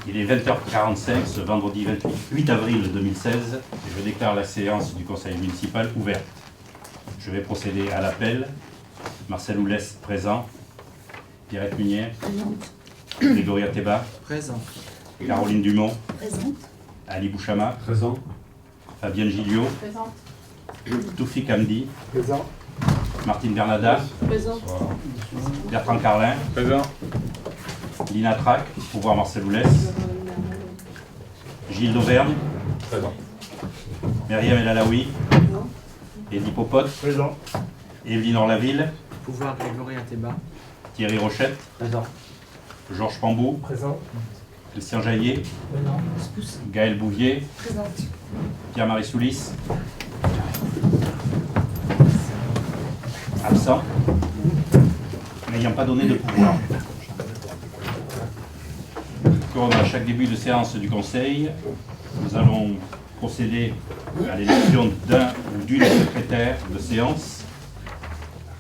Il est 20h45 ce vendredi 8 avril 2016 et je déclare la séance du conseil municipal ouverte. Je vais procéder à l'appel. Marcel Oulès, présent. Pierrette Munier. Présente. Grégory Ateba. Présent. Caroline Dumont. Présente. Ali Bouchama. Présent. Fabienne Gilliot. Présente. Toufik Hamdi. Présent. Martine Bernada. Présente. Bertrand Carlin. Présent. Lina Trac. Pouvoir Marcel Oulès. Gilles d'Auvergne. Présent. Myriam El Alaoui. Eddie Popote. Présent. Evelyne Orlaville. Pouvoir Grégory Ateba. Thierry Rochette. Présent. Georges Pambou. Présent. Christian Jaillet. Gaël Bouvier. Présente. Pierre-Marie Soulis. Absent. N'ayant pas donné de pouvoir. Comme à chaque début de séance du Conseil, nous allons procéder à l'élection d'un ou d'une secrétaire de séance.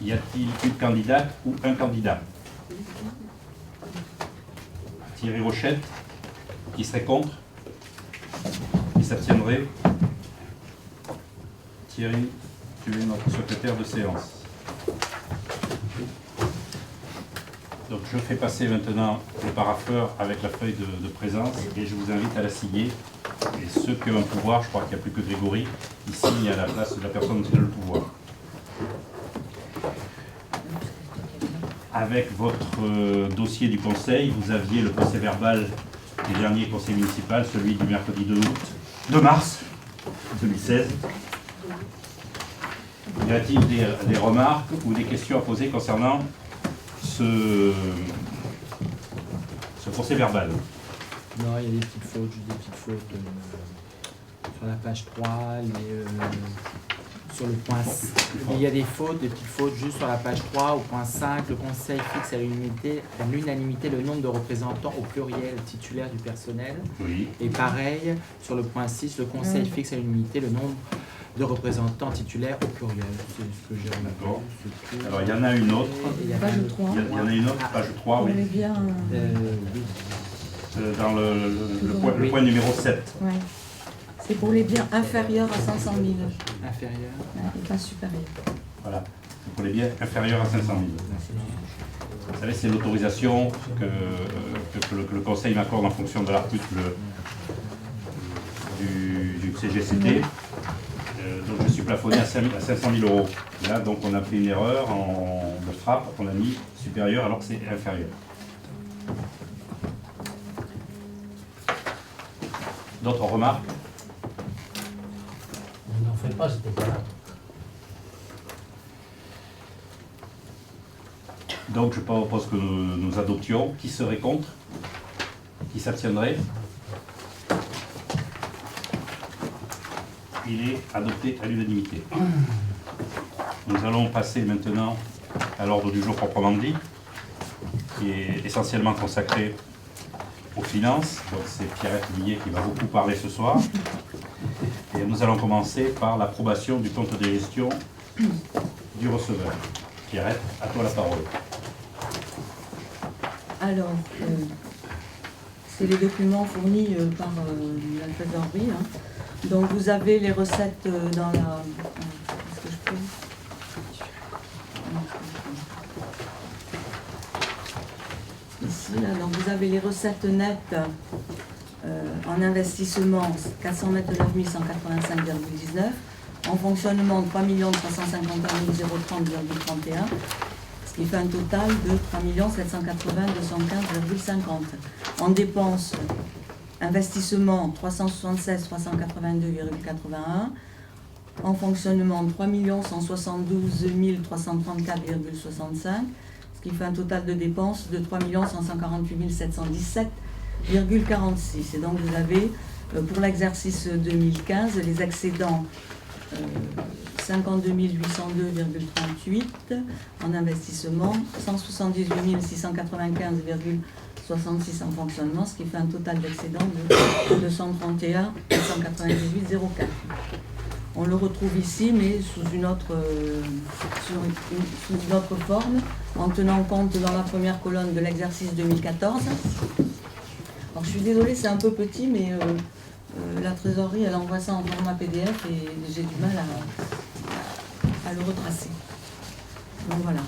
Y a-t-il une candidate ou un candidat? Thierry Rochette, qui serait contre? Qui s'abstiendrait? Thierry, tu es notre secrétaire de séance. Donc je fais passer maintenant le parapheur avec la feuille de présence et je vous invite à la signer. Et ceux qui ont un pouvoir, je crois qu'il n'y a plus que Grégory, ils signent à la place de la personne qui a le pouvoir. Avec votre dossier du conseil, vous aviez le procès verbal du dernier conseil municipal, celui du mercredi 2 mars 2016. Y a-t-il des remarques ou des questions à poser concernant ce procès verbal? Non, il y a des petites fautes, juste des petites fautes sur la page 3, sur le point 6. Il y a des fautes, des petites fautes juste sur la page 3, au point 5. Le conseil fixe à l'unanimité le nombre de représentants au pluriel titulaire du personnel. Oui. Et pareil, sur le point 6, le conseil fixe à l'unanimité le nombre de représentants titulaires au pluriel. C'est ce que j'ai D'accord. remarqué. Alors il y en a une autre. Et il y a Page une- 3. Il y en a une autre, page 3, On oui. est bien. oui. Dans le point numéro 7. Ouais. C'est pour les biens inférieurs à 500 000 Inférieur. et pas supérieurs. Voilà. Pour les biens inférieurs à 500 000. Vous savez, c'est l'autorisation que le Conseil m'accorde en fonction de l'article du CGCT. Donc je suis plafonné à 500 000 euros. Là, donc on a fait une erreur de frappe, on a mis supérieur alors que c'est inférieur. D'autres remarques? On n'en fait pas, c'était pas là. Donc je propose que nous adoptions. Qui serait contre? Qui s'abstiendrait? Il est adopté à l'unanimité. Nous allons passer maintenant à l'ordre du jour proprement dit, qui est essentiellement consacré aux finances. Donc c'est Pierrette Munier qui va beaucoup parler ce soir. Et nous allons commencer par l'approbation du compte de gestion du receveur. Pierrette, à toi la parole. Alors, c'est les documents fournis par la trésorerie. Donc vous avez les recettes dans la... Est-ce que je peux... Ici, là, donc vous avez les recettes nettes en investissement 429 185,19, en fonctionnement 3 351 030,31, ce qui fait un total de 3 780 215,50. En dépenses, investissement 376 382,81, en fonctionnement 3 172 334,65, ce qui fait un total de dépenses de 3 148 717,46. Et donc vous avez pour l'exercice 2015 les excédents 52 802,38 en investissement, 178 695,66 en fonctionnement, ce qui fait un total d'excédent de 231 198,04. On le retrouve ici, mais sous une autre forme, en tenant compte dans la première colonne de l'exercice 2014. Alors Alors je suis désolée, c'est un peu petit, mais la trésorerie, elle envoie ça en format PDF et j'ai du mal à le retracer. Donc voilà.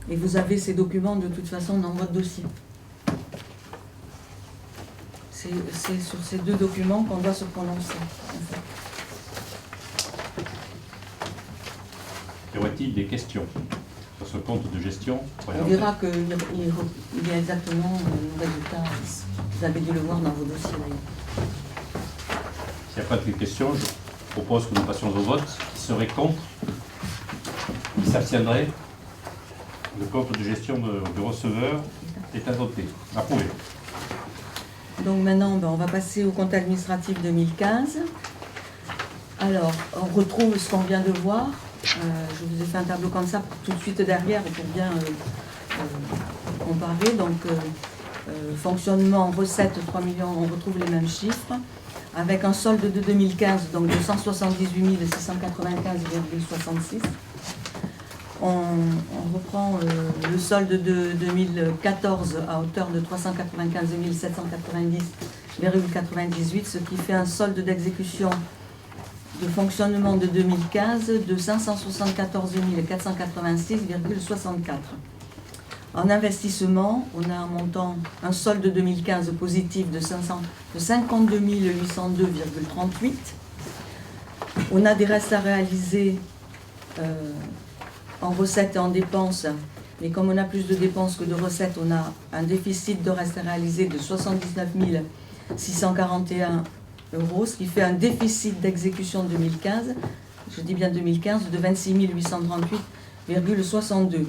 Et vous avez ces documents de toute façon dans votre dossier. C'est sur ces deux documents qu'on doit se prononcer. En fait. Y aurait-il des questions sur ce compte de gestion? On verra qu'il y a exactement le résultat. Vous avez dû le voir dans vos dossiers d'ailleurs. S'il n'y a pas de questions, je propose que nous passions au vote. Qui serait contre? Qui s'abstiendrait? Le compte de gestion du receveur est adopté. Approuvé. Donc maintenant, on va passer au compte administratif 2015. Alors, on retrouve ce qu'on vient de voir. Je vous ai fait un tableau comme ça tout de suite derrière pour bien comparer. Donc, fonctionnement, recettes 3 millions, on retrouve les mêmes chiffres. Avec un solde de 2015, donc de 178 695,66. On reprend le solde de 2014 à hauteur de 395 790,98, ce qui fait un solde d'exécution de fonctionnement de 2015 de 574 486,64. En investissement, on a un solde 2015 positif de 52 802,38. On a des restes à réaliser en recettes et en dépenses, mais comme on a plus de dépenses que de recettes, on a un déficit de reste à réaliser de 79 641 euros, ce qui fait un déficit d'exécution 2015, je dis bien 2015, de 26 838,62,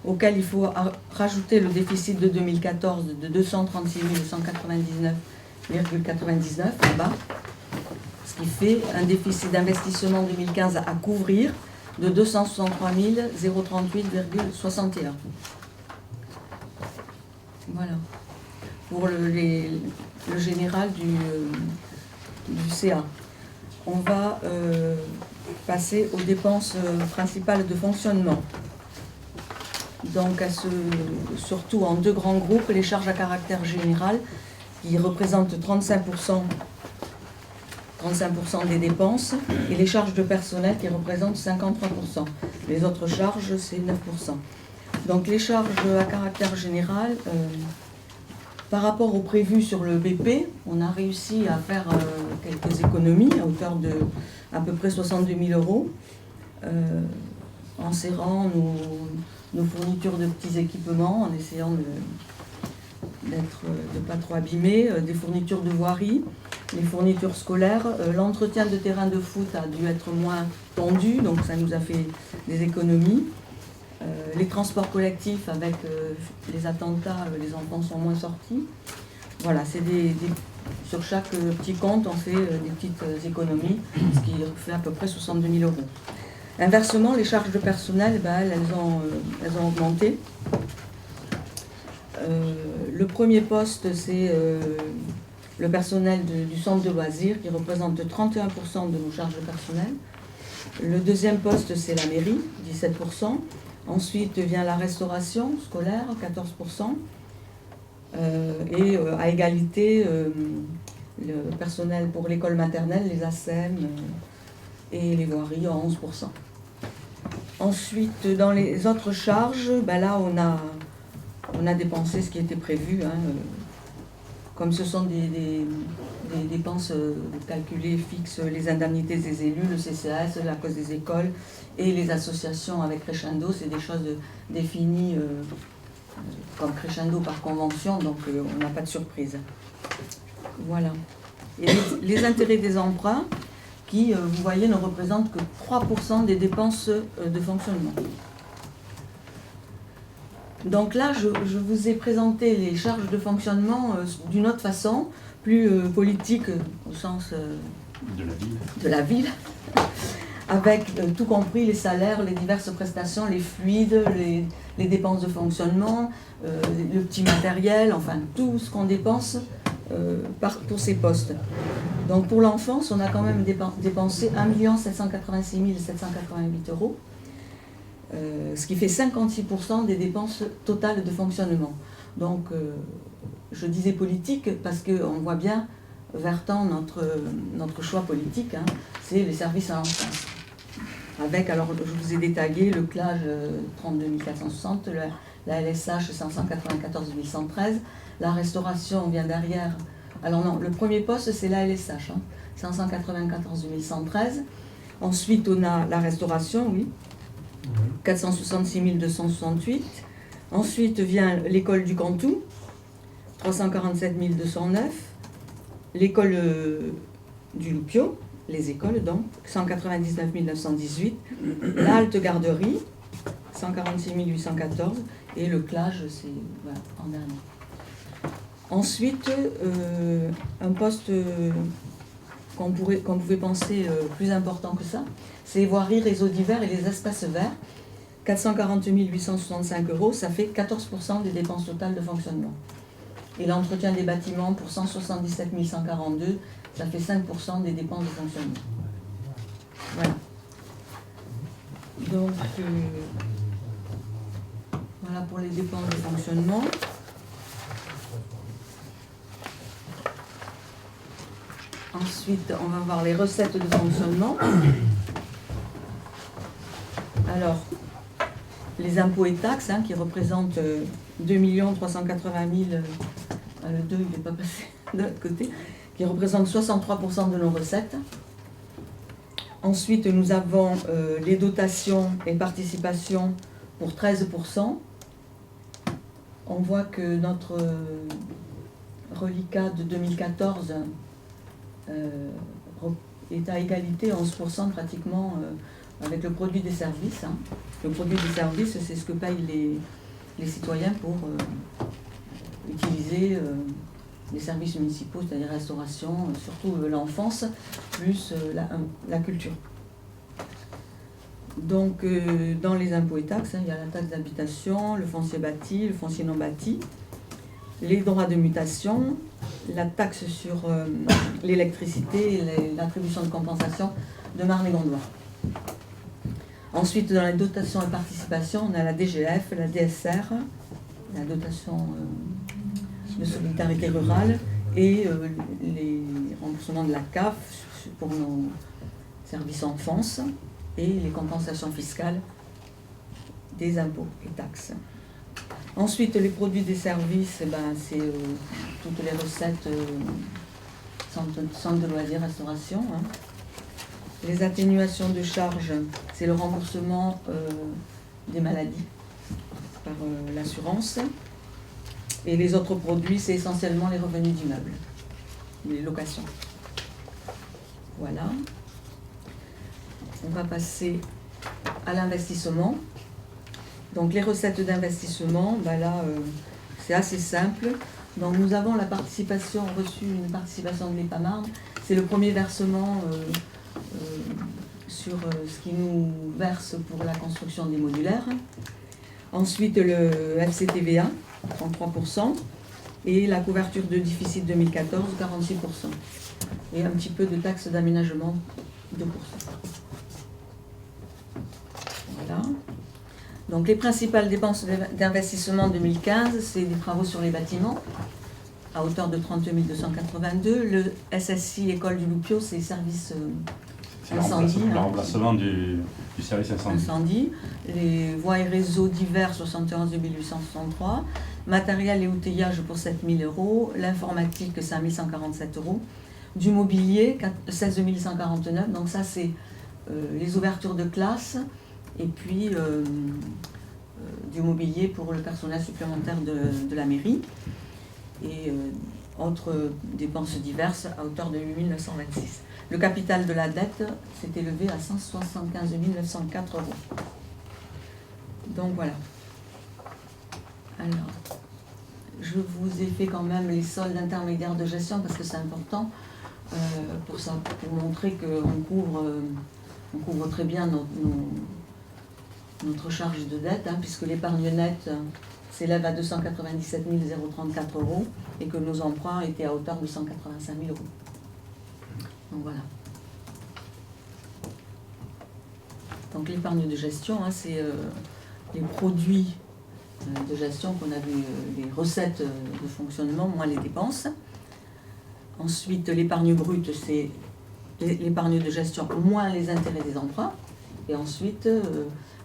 auquel il faut rajouter le déficit de 2014 de 236 199,99 en bas, ce qui fait un déficit d'investissement 2015 à couvrir de 263 038,61. Voilà. Pour le général du CA. On va passer aux dépenses principales de fonctionnement. Donc, surtout en deux grands groupes, les charges à caractère général, qui représentent 35% des dépenses, et les charges de personnel qui représentent 53%. Les autres charges, c'est 9%. Donc les charges à caractère général, par rapport au prévu sur le BP, on a réussi à faire quelques économies à hauteur de à peu près 62 000 euros, en serrant nos fournitures de petits équipements, en essayant de pas trop abîmer, des fournitures de voirie, les fournitures scolaires, l'entretien de terrain de foot a dû être moins tendu, donc ça nous a fait des économies. Les transports collectifs, avec les attentats, les enfants sont moins sortis. Voilà, c'est sur chaque petit compte, on fait des petites économies, ce qui fait à peu près 62 000 euros. Inversement, les charges de personnel, elles ont augmenté. Le premier poste, c'est le personnel du centre de loisirs, qui représente 31% de nos charges de personnel. Le deuxième poste, c'est la mairie, 17%. Ensuite vient la restauration scolaire, 14%. Et à égalité, le personnel pour l'école maternelle, les ASEM et les voiries, à 11%. Ensuite, dans les autres charges, là, on a dépensé ce qui était prévu. Comme ce sont des dépenses calculées fixes, les indemnités des élus, le CCAS, la cause des écoles et les associations avec Crescendo, c'est des choses définies comme Crescendo par convention, donc on n'a pas de surprise. Voilà. Et les intérêts des emprunts, qui, vous voyez, ne représentent que 3% des dépenses de fonctionnement. Donc là, je vous ai présenté les charges de fonctionnement d'une autre façon, plus politique au sens de la ville, avec tout compris les salaires, les diverses prestations, les fluides, les dépenses de fonctionnement, le petit matériel, enfin tout ce qu'on dépense pour ces postes. Donc pour l'enfance, on a quand même dépensé 1 786 788 euros. Ce qui fait 56% des dépenses totales de fonctionnement. Donc, je disais politique parce qu'on voit bien, Vertan, notre choix politique, hein, c'est les services à l'enfance. Avec, alors je vous ai détaillé le CLAGE 32 460, la LSH 594 113, la restauration vient derrière. Alors non, le premier poste c'est la LSH, hein, 594 113. Ensuite on a la restauration, oui, 466 268. Ensuite vient l'école du Cantou, 347 209. L'école du Loupio, les écoles donc, 199 918. La halte garderie, 146 814. Et le CLAGE, c'est voilà, en dernier. Ensuite, un poste qu'on pouvait penser plus important que ça, c'est les voiries, réseaux divers et les espaces verts. 440 865 €, ça fait 14% des dépenses totales de fonctionnement. Et l'entretien des bâtiments pour 177 142, ça fait 5% des dépenses de fonctionnement. Voilà. Donc, voilà pour les dépenses de fonctionnement. Ensuite, on va voir les recettes de fonctionnement. Alors, les impôts et taxes, hein, qui représentent 2 380 000, le 2 il n'est pas passé de l'autre côté, qui représentent 63% de nos recettes. Ensuite, nous avons les dotations et participations pour 13%. On voit que notre reliquat de 2014 est à égalité, 11% pratiquement, avec le produit des services. Hein. Le produit des services, c'est ce que payent les citoyens pour utiliser les services municipaux, c'est-à-dire restauration, surtout l'enfance, plus la culture. Donc, dans les impôts et taxes, hein, il y a la taxe d'habitation, le foncier bâti, le foncier non bâti, les droits de mutation, la taxe sur l'électricité et l'attribution de compensation de Marne-et-Gondoire. Ensuite, dans les dotations et participations, on a la DGF, la DSR, la dotation de solidarité rurale, et les remboursements de la CAF pour nos services enfance et les compensations fiscales des impôts et taxes. Ensuite, les produits des services, c'est toutes les recettes centre de loisirs, restauration. Hein. Les atténuations de charges, c'est le remboursement des maladies par l'assurance. Et les autres produits, c'est essentiellement les revenus d'immeubles, les locations. Voilà. On va passer à l'investissement. Donc les recettes d'investissement, c'est assez simple. Donc nous avons la participation, reçu une participation de l'EPAMARD. C'est le premier versement sur ce qui nous verse pour la construction des modulaires. Ensuite le FCTVA, 33%. Et la couverture de déficit 2014, 46%. Et un petit peu de taxe d'aménagement, 2%. Voilà. Donc les principales dépenses d'investissement 2015, c'est des travaux sur les bâtiments, à hauteur de 30 282. Le SSI École du Loupio, c'est service incendie. Le remplacement du service incendie. Les voies et réseaux divers, 71 863. Matériel et outillage pour 7 000 €. L'informatique, 5 147 €. Du mobilier, 16 149. Donc ça, c'est les ouvertures de classe. Et puis du mobilier pour le personnel supplémentaire de la mairie. Et autres dépenses diverses à hauteur de 8 926. Le capital de la dette s'est élevé à 175 904 €. Donc voilà. Alors, je vous ai fait quand même les soldes intermédiaires de gestion parce que c'est important pour ça, pour montrer qu'on couvre très bien notre charge de dette, hein, puisque l'épargne nette s'élève à 297 034 € et que nos emprunts étaient à hauteur de 185 000 €. Donc voilà. Donc l'épargne de gestion, hein, c'est les produits de gestion qu'on a vu les recettes de fonctionnement moins les dépenses. Ensuite, l'épargne brute, c'est l'épargne de gestion moins les intérêts des emprunts. Et ensuite,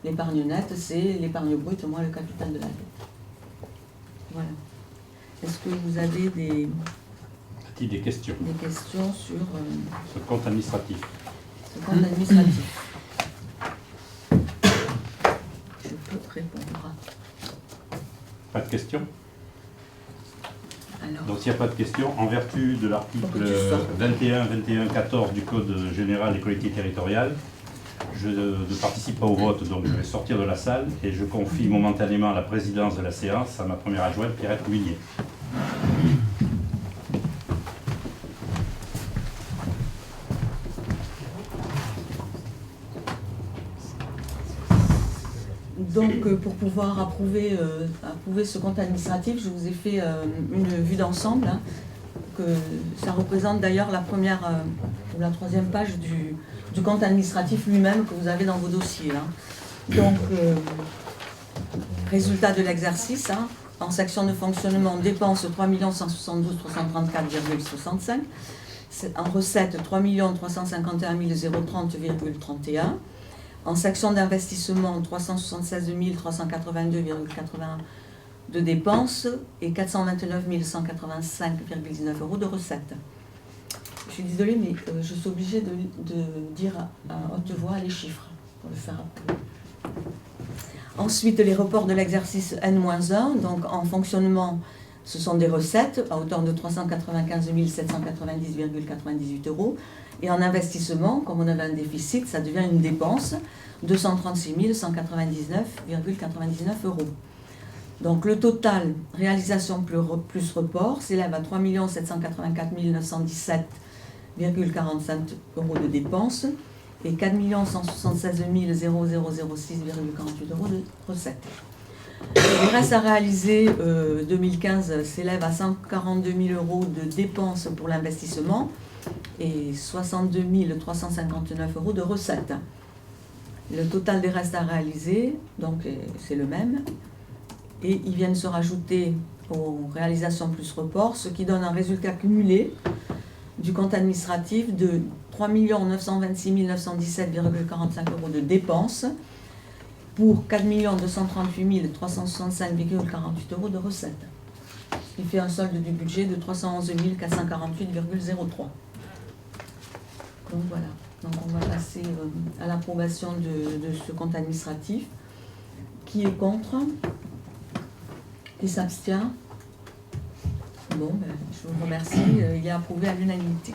l'épargne nette, c'est l'épargne brute moins le capital de la dette. Voilà. Est-ce que vous avez Des questions sur ce compte administratif? ce compte administratif? Je peux répondre. Pas de questions? Alors, Donc s'il n'y a pas de questions, en vertu de l'article Faut que tu sortes. 21-14 du Code général des collectivités territoriales, je ne participe pas au vote, donc je vais sortir de la salle et je confie momentanément la présidence de la séance à ma première adjointe, Pierrette Mullier. Donc, pour pouvoir approuver ce compte administratif, je vous ai fait une vue d'ensemble, hein, que ça représente d'ailleurs la première ou la troisième page du compte administratif lui-même que vous avez dans vos dossiers. Hein. Donc, résultat de l'exercice, hein, en section de fonctionnement, dépenses 3 172 334,65, en recettes 3 351 030,31. En section d'investissement, 376 382,80 de dépenses et 429 185,19 € de recettes. Je suis désolée, mais je suis obligée de dire à haute voix les chiffres pour le faire approuver. Ensuite, les reports de l'exercice N-1, donc en fonctionnement, ce sont des recettes à hauteur de 395 790,98 €. Et en investissement, comme on avait un déficit, ça devient une dépense, 236 199,99 €. Donc le total réalisation plus report s'élève à 3 784 917,45 € de dépenses et 4 176 006,48 € de recettes. Le reste à réaliser 2015 s'élève à 142 000 € de dépenses pour l'investissement et 62 359 € de recettes. Le total des restes à réaliser, donc c'est le même, et ils viennent se rajouter aux réalisations plus report, ce qui donne un résultat cumulé du compte administratif de 3 926 917,45 € de dépenses pour 4 238 365,48 € de recettes, ce qui fait un solde du budget de 311 448,03 €. Donc voilà, donc on va passer à l'approbation de ce compte administratif. Qui est contre? Qui s'abstient? Bon, ben, je vous remercie, il est approuvé à l'unanimité.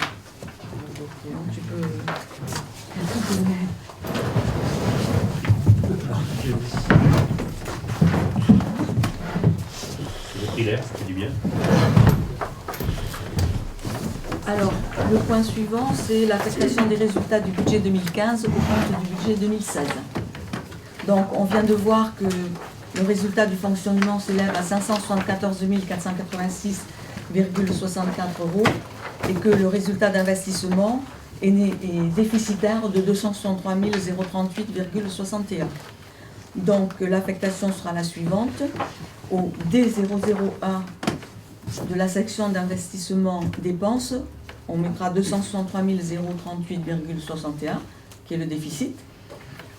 Donc tu peux... J'ai pris l'air, ça fait du bien. Alors, le point suivant, c'est l'affectation des résultats du budget 2015 au compte du budget 2016. Donc, on vient de voir que le résultat du fonctionnement s'élève à 574 486,64 € et que le résultat d'investissement est déficitaire de 263 038,61 €. Donc, l'affectation sera la suivante. Au D001 de la section d'investissement dépenses, on mettra 263 038,61 €, qui est le déficit.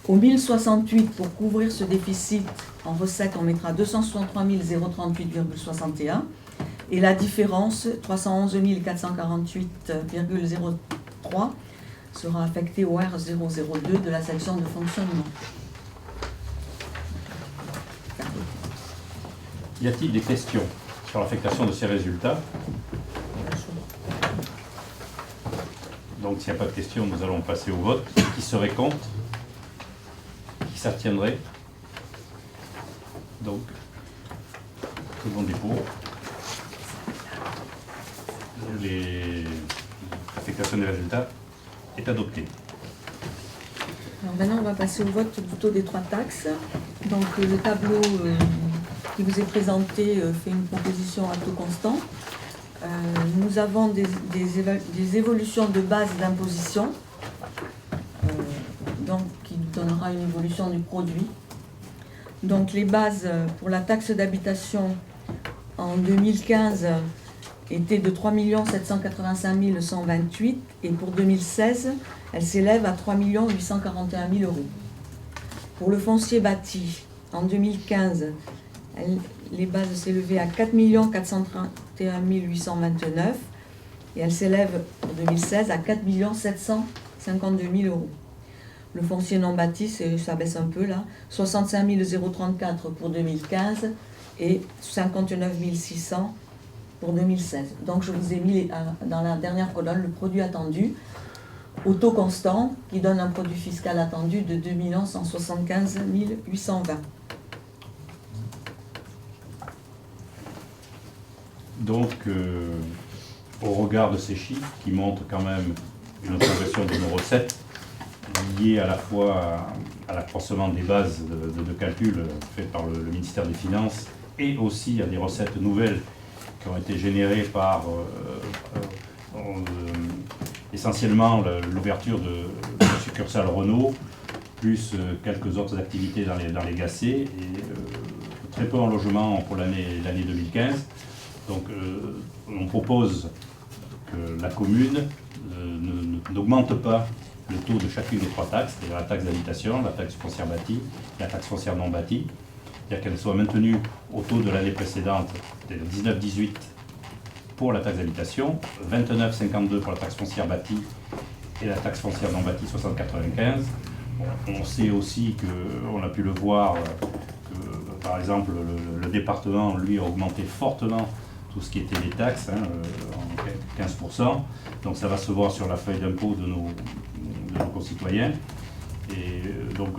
Au 1068, pour couvrir ce déficit en recette, on mettra 263 038,61 €. Et la différence, 311 448,03 €, sera affectée au R002 de la section de fonctionnement. Y a-t-il des questions sur l'affectation de ces résultats? Donc s'il n'y a pas de questions, nous allons passer au vote. Qui serait contre? Qui s'abstiendrait? Donc, tout le monde est pour. L'affectation des résultats est adoptée. Alors maintenant, on va passer au vote du taux des 3 taxes. Donc le tableau qui vous est présenté fait une proposition à taux constant. Nous avons des évolutions de base d'imposition, donc qui nous donnera une évolution du produit. Donc les bases pour la taxe d'habitation en 2015 étaient de 3 785 128 et pour 2016, elle s'élève à 3 841 000 euros. Pour le foncier bâti, en 2015, les bases s'élevaient à 4 431 829 et elle s'élève pour 2016 à 4 752 000 euros. Le foncier non bâti, ça baisse un peu là, 65 034 pour 2015 et 59 600 pour 2016. Donc je vous ai mis dans la dernière colonne le produit attendu au taux constant qui donne un produit fiscal attendu de 2 175 820. Donc, au regard de ces chiffres qui montrent quand même une progression de nos recettes liée à la fois à l'accroissement des bases de calcul faites par le ministère des Finances et aussi à des recettes nouvelles qui ont été générées par essentiellement l'ouverture de la succursale Renault, plus quelques autres activités dans les GAC et très peu en logement pour l'année 2015. Donc on propose que la commune n'augmente pas le taux de chacune des trois taxes, c'est-à-dire la taxe d'habitation, la taxe foncière bâtie, la taxe foncière non bâtie, c'est-à-dire qu'elle soit maintenue au taux de l'année précédente, c'est-à-dire 19,18 pour la taxe d'habitation, 29,52 pour la taxe foncière bâtie et la taxe foncière non bâtie 60,95. Bon, on sait aussi qu'on a pu le voir, que par exemple le département, lui, a augmenté fortement tout ce qui était les taxes, en 15%. Donc ça va se voir sur la feuille d'impôt de nos concitoyens. Et donc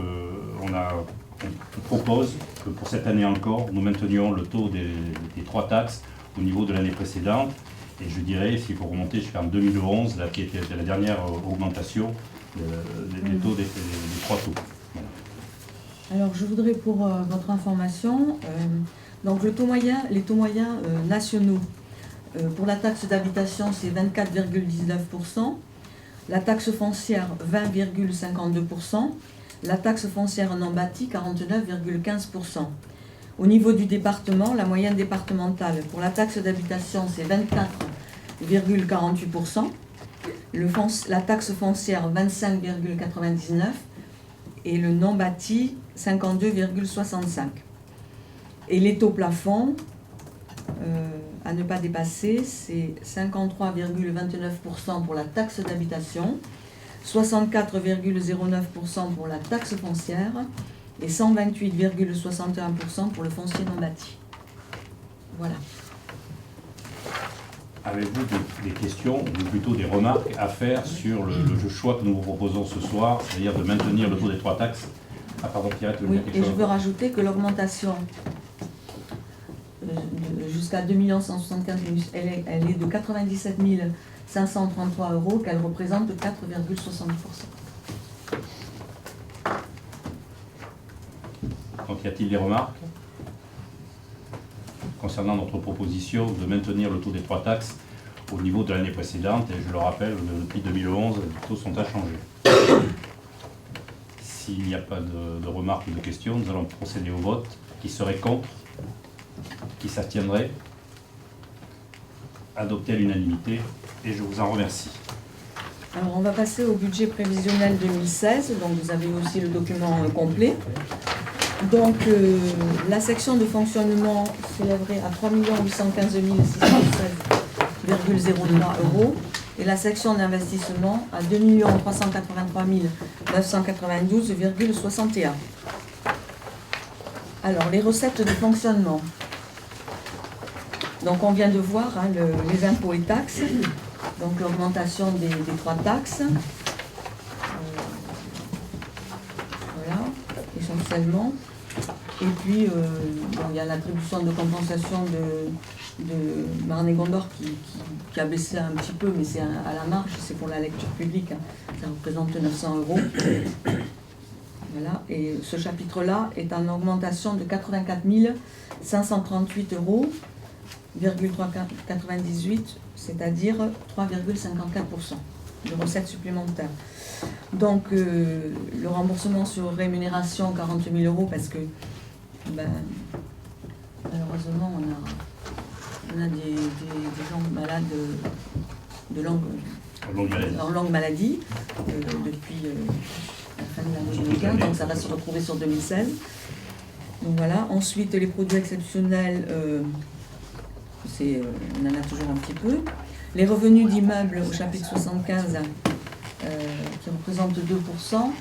on propose que pour cette année encore, nous maintenions le taux des trois taxes au niveau de l'année précédente. Et je dirais, s'il faut remonter jusqu'en 2011, là, qui était la dernière augmentation des taux des trois taux. Voilà. Alors je voudrais pour votre information, donc les taux moyens nationaux pour la taxe d'habitation c'est 24,19%, la taxe foncière 20,52%, la taxe foncière non bâtie 49,15%. Au niveau du département, la moyenne départementale pour la taxe d'habitation c'est 24,48%, la taxe foncière 25,99% et le non bâti 52,65%. Et les taux plafonds à ne pas dépasser, c'est 53,29% pour la taxe d'habitation, 64,09% pour la taxe foncière et 128,61% pour le foncier non bâti. Voilà. Avez-vous des questions, ou plutôt des remarques à faire sur le choix que nous vous proposons ce soir, c'est-à-dire de maintenir le taux des trois taxes? Ah pardon, Pierrette, oui, et je veux rajouter que l'augmentation jusqu'à 2 175 000, elle est de 97 533 euros, qu'elle représente 4,70%. Donc y a-t-il des remarques concernant notre proposition de maintenir le taux des trois taxes au niveau de l'année précédente? Et je le rappelle, depuis 2011, les taux sont inchangés. S'il n'y a pas de remarques ou de questions, nous allons procéder au vote. Qui serait contre? Qui s'abstiendrait? Adopté à l'unanimité, et je vous en remercie. Alors on va passer au budget prévisionnel 2016, donc vous avez aussi le document complet. Donc la section de fonctionnement s'élèverait à 3 815 616,03 euros et la section d'investissement à 2 383 992,61. Alors les recettes de fonctionnement. Donc on vient de voir les impôts et taxes, donc l'augmentation des trois taxes. Voilà, essentiellement. Et puis il y a l'attribution de compensation de Marne et Gondor qui a baissé un petit peu, mais c'est à la marge, c'est pour la lecture publique, ça représente 900 euros. Voilà, et ce chapitre-là est en augmentation de 84 538 euros. 0,398, c'est-à-dire 3,54% de recettes supplémentaires. Donc le remboursement sur rémunération 40 000 euros parce que ben, malheureusement, on a des gens malades de longue maladie depuis la fin de l'année 2015, donc ça va se retrouver sur 2016. Donc voilà. Ensuite, les produits exceptionnels, on en a toujours un petit peu. Les revenus d'immeubles au chapitre 75, qui représentent 2%,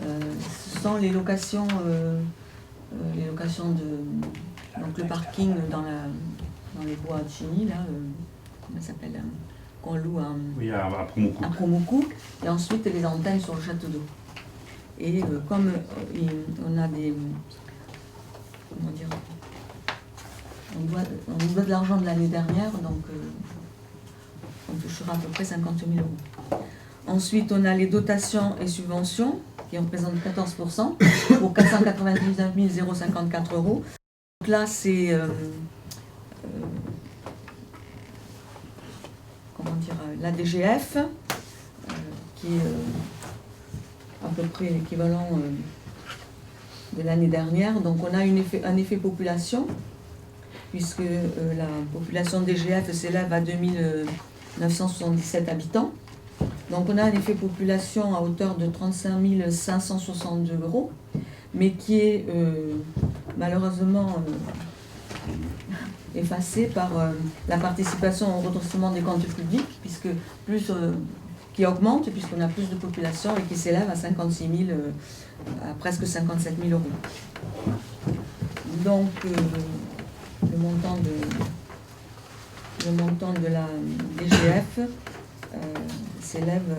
ce sont les locations de... Donc le parking dans les bois de Chigny, là, comment ça s'appelle, qu'on loue à Promoucou, et ensuite les antennes sur le château d'eau. Et comme on a des... Comment dire, on doit de l'argent de l'année dernière, donc on touchera à peu près 50 000 €. Ensuite, on a les dotations et subventions, qui représentent 14%, pour 499 054 €. Donc là, c'est la DGF, qui est à peu près l'équivalent de l'année dernière. Donc on a un effet population, puisque la population DGF s'élève à 2977 habitants. Donc on a un effet population à hauteur de 35 562 €, mais qui est malheureusement effacé par la participation au redressement des comptes publics, puisque qui augmente, puisqu'on a plus de population et qui s'élève à 56 000, à presque 57 000 €. Donc le montant de la DGF s'élève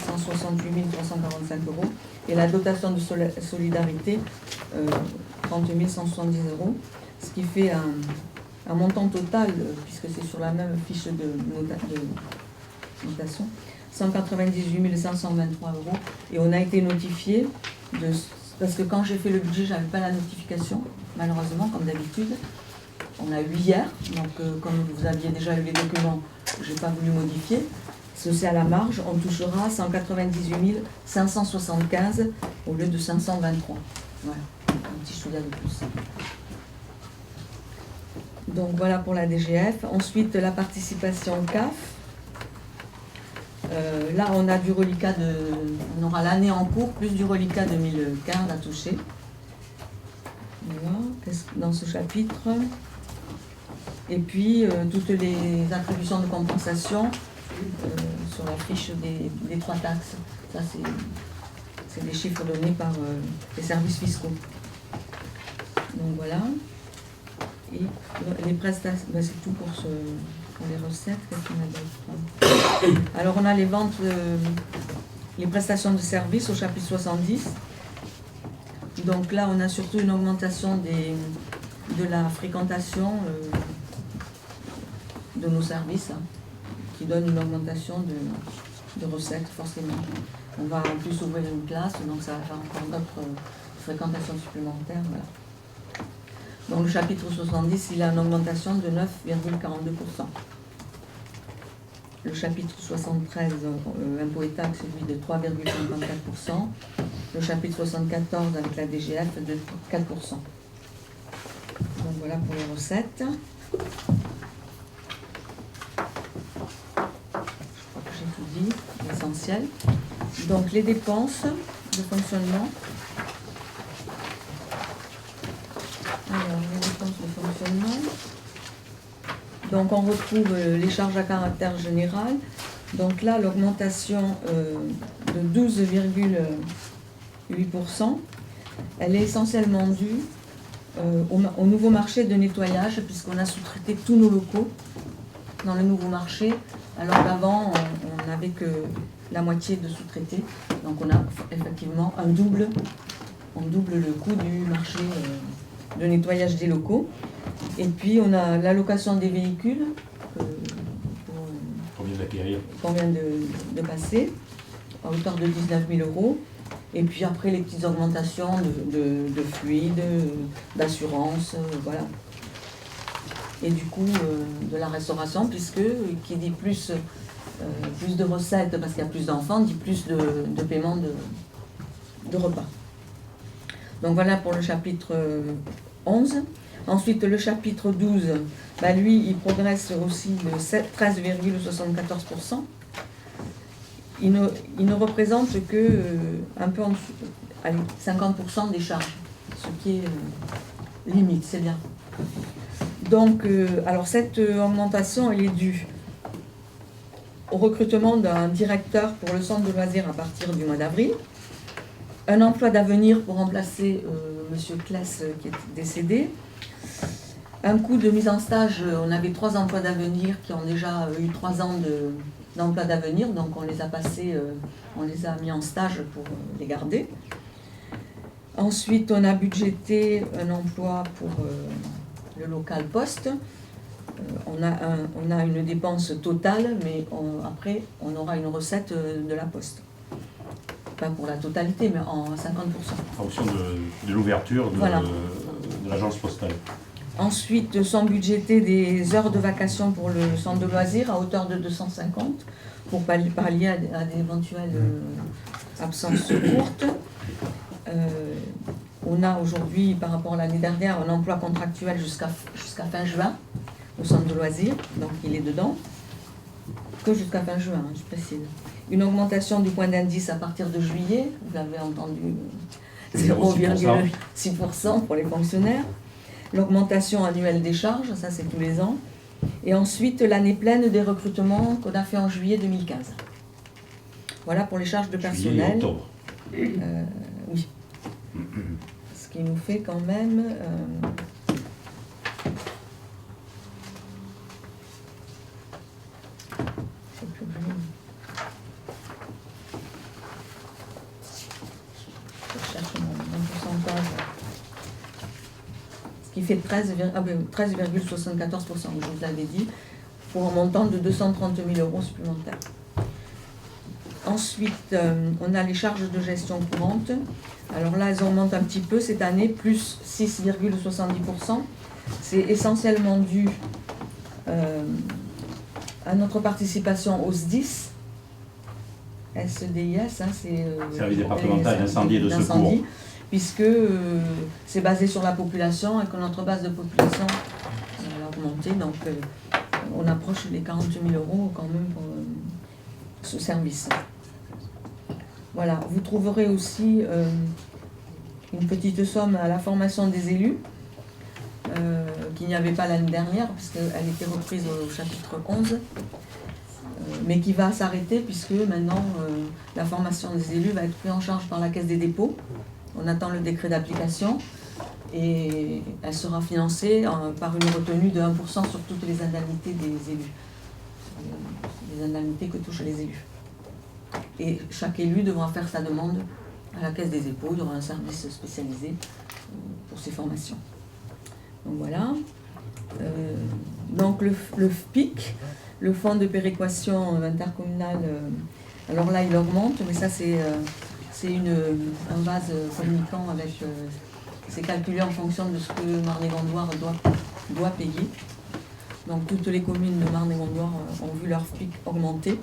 à 168 345 € et la dotation de solidarité 30 170 €, ce qui fait un montant total, puisque c'est sur la même fiche de notation, 198 523 €. Et on a été notifié, parce que quand j'ai fait le budget, je n'avais pas la notification, malheureusement, comme d'habitude. On a eu hier, donc comme vous aviez déjà eu les documents, je n'ai pas voulu modifier. C'est à la marge, on touchera 198 575 au lieu de 523. Voilà, un petit chouïa de plus. Donc voilà pour la DGF. Ensuite, la participation CAF. Là, on a du reliquat on aura l'année en cours, plus du reliquat 2015 à toucher. Voilà, dans ce chapitre. Et puis, toutes les attributions de compensation sur la fiche des 3 taxes. Ça, c'est des chiffres donnés par les services fiscaux. Donc voilà. Et les prestations, ben, c'est tout pour les recettes. Qu'est-ce qu'on a d'autre ? Alors on a les ventes, les prestations de services au chapitre 70. Donc là on a surtout une augmentation de la fréquentation de nos services, hein, qui donne une augmentation de recettes forcément. On va en plus ouvrir une classe, donc ça va faire encore d'autres fréquentations supplémentaires. Voilà. Donc le chapitre 70, il a une augmentation de 9,42%. Le chapitre 73, impôts et taxes, lui de 3,54%. Le chapitre 74 avec la DGF de 4%. Donc voilà pour les recettes. Je crois que j'ai tout dit, l'essentiel. Donc les dépenses de fonctionnement. Alors, les dépenses de fonctionnement. Donc, on retrouve les charges à caractère général. Donc là, l'augmentation de 12,8%, elle est essentiellement due au nouveau marché de nettoyage, puisqu'on a sous-traité tous nos locaux dans le nouveau marché, alors qu'avant, on n'avait que la moitié de sous-traité. Donc, on a effectivement on double le coût du marché de nettoyage des locaux. Et puis on a l'allocation des véhicules qu'on vient de passer à hauteur de 19 000 €. Et puis après les petites augmentations de fluides, d'assurance, voilà. Et du coup de la restauration, puisque qui dit plus de recettes parce qu'il y a plus d'enfants, dit plus de paiement de repas. Donc voilà pour le chapitre 11. Ensuite, le chapitre 12, lui, il progresse aussi de 13,74%. Il ne représente que un peu en dessous, allez, 50% des charges, ce qui est limite, c'est bien. Donc, alors cette augmentation, elle est due au recrutement d'un directeur pour le centre de loisirs à partir du mois d'avril, un emploi d'avenir pour remplacer M. Kless qui est décédé, un coût de mise en stage, on avait 3 emplois d'avenir qui ont déjà eu 3 ans d'emploi d'avenir, donc on les a passés, on les a mis en stage pour les garder. Ensuite, on a budgété un emploi pour le local poste. On a une dépense totale, mais après, on aura une recette de la poste. Pas pour la totalité, mais en 50%. En fonction de l'ouverture de l'agence postale. Ensuite, sont budgétées des heures de vacation pour le centre de loisirs à hauteur de 250 pour pallier à d'éventuelles absences courtes. On a aujourd'hui, par rapport à l'année dernière, un emploi contractuel jusqu'à fin juin au centre de loisirs, donc il est dedans, que jusqu'à fin juin, je précise. Une augmentation du point d'indice à partir de juillet, vous l'avez entendu, 0,6% pour les fonctionnaires. L'augmentation annuelle des charges, ça c'est tous les ans. Et ensuite, l'année pleine des recrutements qu'on a fait en juillet 2015. Voilà pour les charges de personnel. Juillet et octobre. Oui. Ce qui nous fait quand même... Je cherche mon pourcentage. Ce qui fait 13,74%, je vous l'avais dit, pour un montant de 230 000 € supplémentaires. Ensuite, on a les charges de gestion courante. Alors là, elles augmentent un petit peu cette année, plus 6,70%. C'est essentiellement dû à notre participation au SDIS, SDIS, c'est Service départemental d'incendie et de secours. Puisque c'est basé sur la population et que notre base de population a augmenté. Donc, on approche les 40 000 € quand même pour ce service. Voilà, vous trouverez aussi une petite somme à la formation des élus, qu'il n'y avait pas l'année dernière, puisqu'elle était reprise au chapitre 11, mais qui va s'arrêter, puisque maintenant, la formation des élus va être prise en charge par la Caisse des dépôts. On attend le décret d'application, et elle sera financée par une retenue de 1% sur toutes les indemnités des élus, les indemnités que touchent les élus. Et chaque élu devra faire sa demande à la Caisse des dépôts. Il y aura un service spécialisé pour ces formations. Donc voilà. Donc le FPIC, le Fonds de péréquation intercommunale, alors là il augmente, mais ça c'est un vase communicant avec... c'est calculé en fonction de ce que Marne-et-Gondoire doit payer. Donc toutes les communes de Marne-et-Gondoire ont vu leur FPIC augmenter.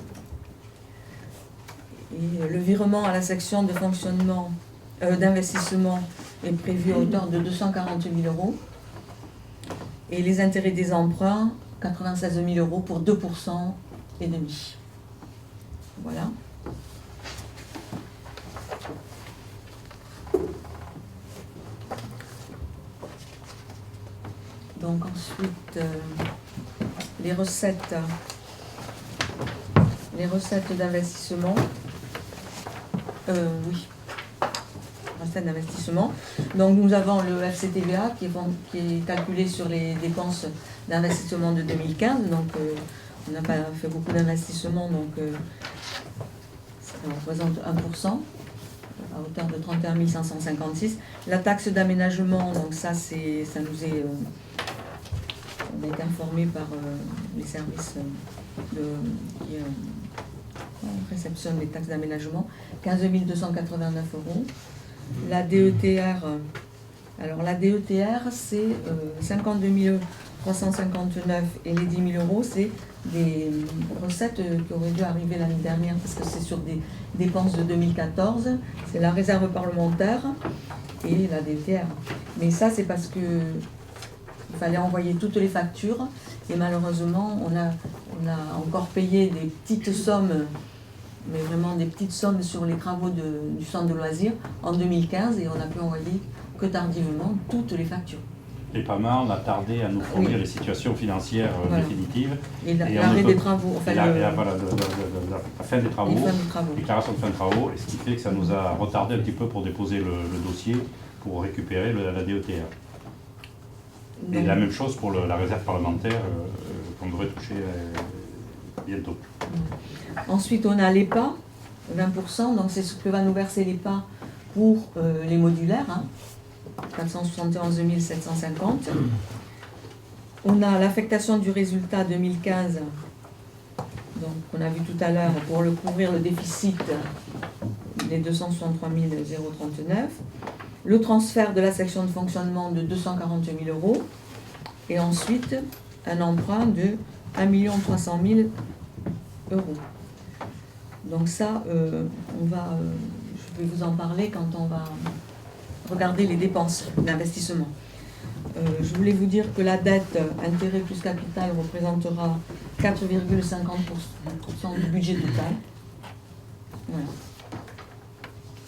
Et le virement à la section de fonctionnement d'investissement est prévu à hauteur de 240 000 €. Et les intérêts des emprunts, 96 000 € pour 2% et demi. Voilà. Donc ensuite, les recettes d'investissement. Oui, recettes d'investissement. Donc nous avons le FCTVA qui est calculé sur les dépenses d'investissement de 2015. Donc on n'a pas fait beaucoup d'investissement, donc ça représente 1% à hauteur de 31 556. La taxe d'aménagement, donc ça nous est... on a été informé par les services qui réceptionnent les taxes d'aménagement, 15 289 €. La DETR, alors la DETR c'est 52 359 et les 10 000 €, c'est des recettes qui auraient dû arriver l'année dernière parce que c'est sur des dépenses de 2014. C'est la réserve parlementaire et la DETR. Mais ça, c'est parce que il fallait envoyer toutes les factures et malheureusement, on a encore payé des petites sommes, mais vraiment des petites sommes sur les travaux du centre de loisirs en 2015 et on a pu envoyer que tardivement toutes les factures. Et PAMA, on a tardé à nous fournir Oui. les situations financières Voilà. définitives. Et on l'arrêt ne peut- des travaux, enfin, la la fin des travaux, fin des travaux. déclaration de fin de travaux, et ce qui fait que ça nous a retardé un petit peu pour déposer le dossier pour récupérer la DETR. Et Donc, la même chose pour la réserve parlementaire qu'on devrait toucher bientôt. ensuite, on a l'EPA, 20%, donc c'est ce que va nous verser l'EPA pour les modulaires, hein, 471 750. On a l'affectation du résultat 2015, donc on a vu tout à l'heure, pour couvrir le déficit des 263 039. Le transfert de la section de fonctionnement de 240 000 euros. Et ensuite, un emprunt de 1 300 000 euros. Donc ça, je vais vous en parler quand on va regarder les dépenses d'investissement. Je voulais vous dire que la dette, intérêt plus capital, représentera 4,50% du budget total. Voilà.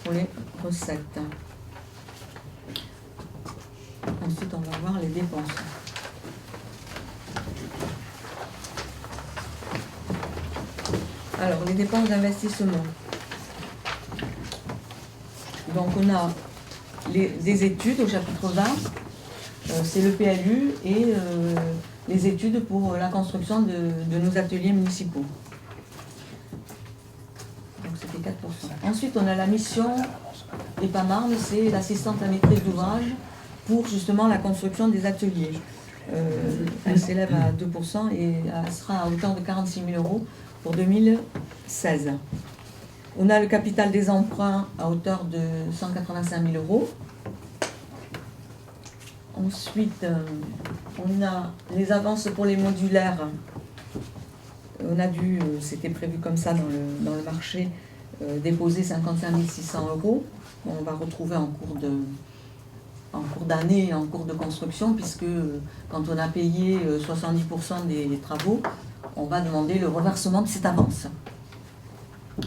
Pour les recettes. Ensuite, on va voir les dépenses. Alors, les dépenses d'investissement. Donc, on a des études au chapitre 20, c'est le PLU et les études pour la construction de nos ateliers municipaux. Donc, c'était 4%. Ensuite, on a la mission EPAMARN, c'est l'assistante à maîtrise d'ouvrage pour justement la construction des ateliers. Elle s'élève à 2% et elle sera à hauteur de 46 000 euros pour 2016. On a le capital des emprunts à hauteur de 185 000 euros. Ensuite, on a les avances pour les modulaires. On a dû, c'était prévu comme ça dans le marché, déposer 55 600 euros. On va retrouver en cours d'année, en cours de construction, puisque quand on a payé 70% des travaux, on va demander le reversement de cette avance.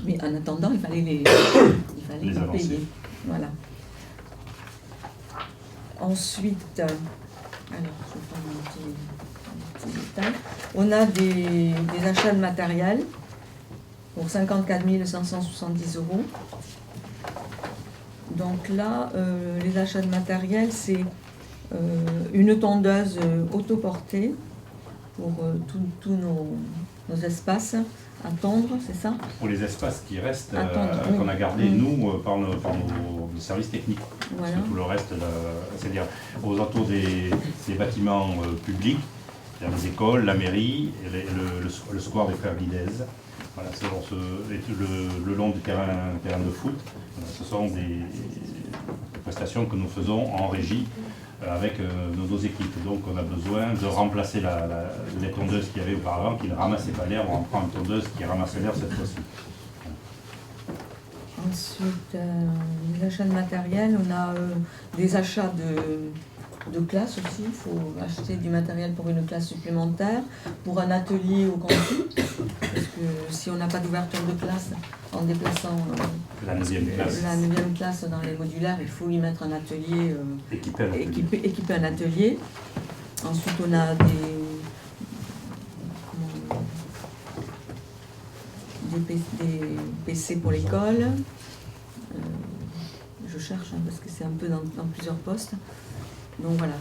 Mais en attendant, il fallait les payer. Voilà. Ensuite, alors, je vais prendre un petit détail. On a des achats de matériel pour 54 570 euros. Donc là, les achats de matériel, c'est une tondeuse autoportée pour tous nos espaces à tondre, c'est ça? Pour les espaces qui restent, oui. qu'on a gardés, nous, par nos services techniques. Voilà. Parce que tout le reste, c'est-à-dire aux alentours des bâtiments publics, c'est-à-dire les écoles, la mairie, et le square des Frères Guidez. Voilà, le long du terrain de foot, ce sont des prestations que nous faisons en régie avec nos équipes. Donc on a besoin de remplacer les tondeuses qu'il y avait auparavant, qui ne ramassaient pas l'air. On prend une tondeuse qui ramasse l'air cette fois-ci. Ensuite, les achats de matériel, on a des achats de classe aussi. Il faut acheter du matériel pour une classe supplémentaire, pour un atelier au campus, parce que si on n'a pas d'ouverture de classe, en déplaçant La 9e classe dans les modulaires, il faut y mettre un atelier, équiper un atelier. Ensuite, on a des PC pour l'école. Je cherche parce que c'est un peu dans plusieurs postes. Donc voilà.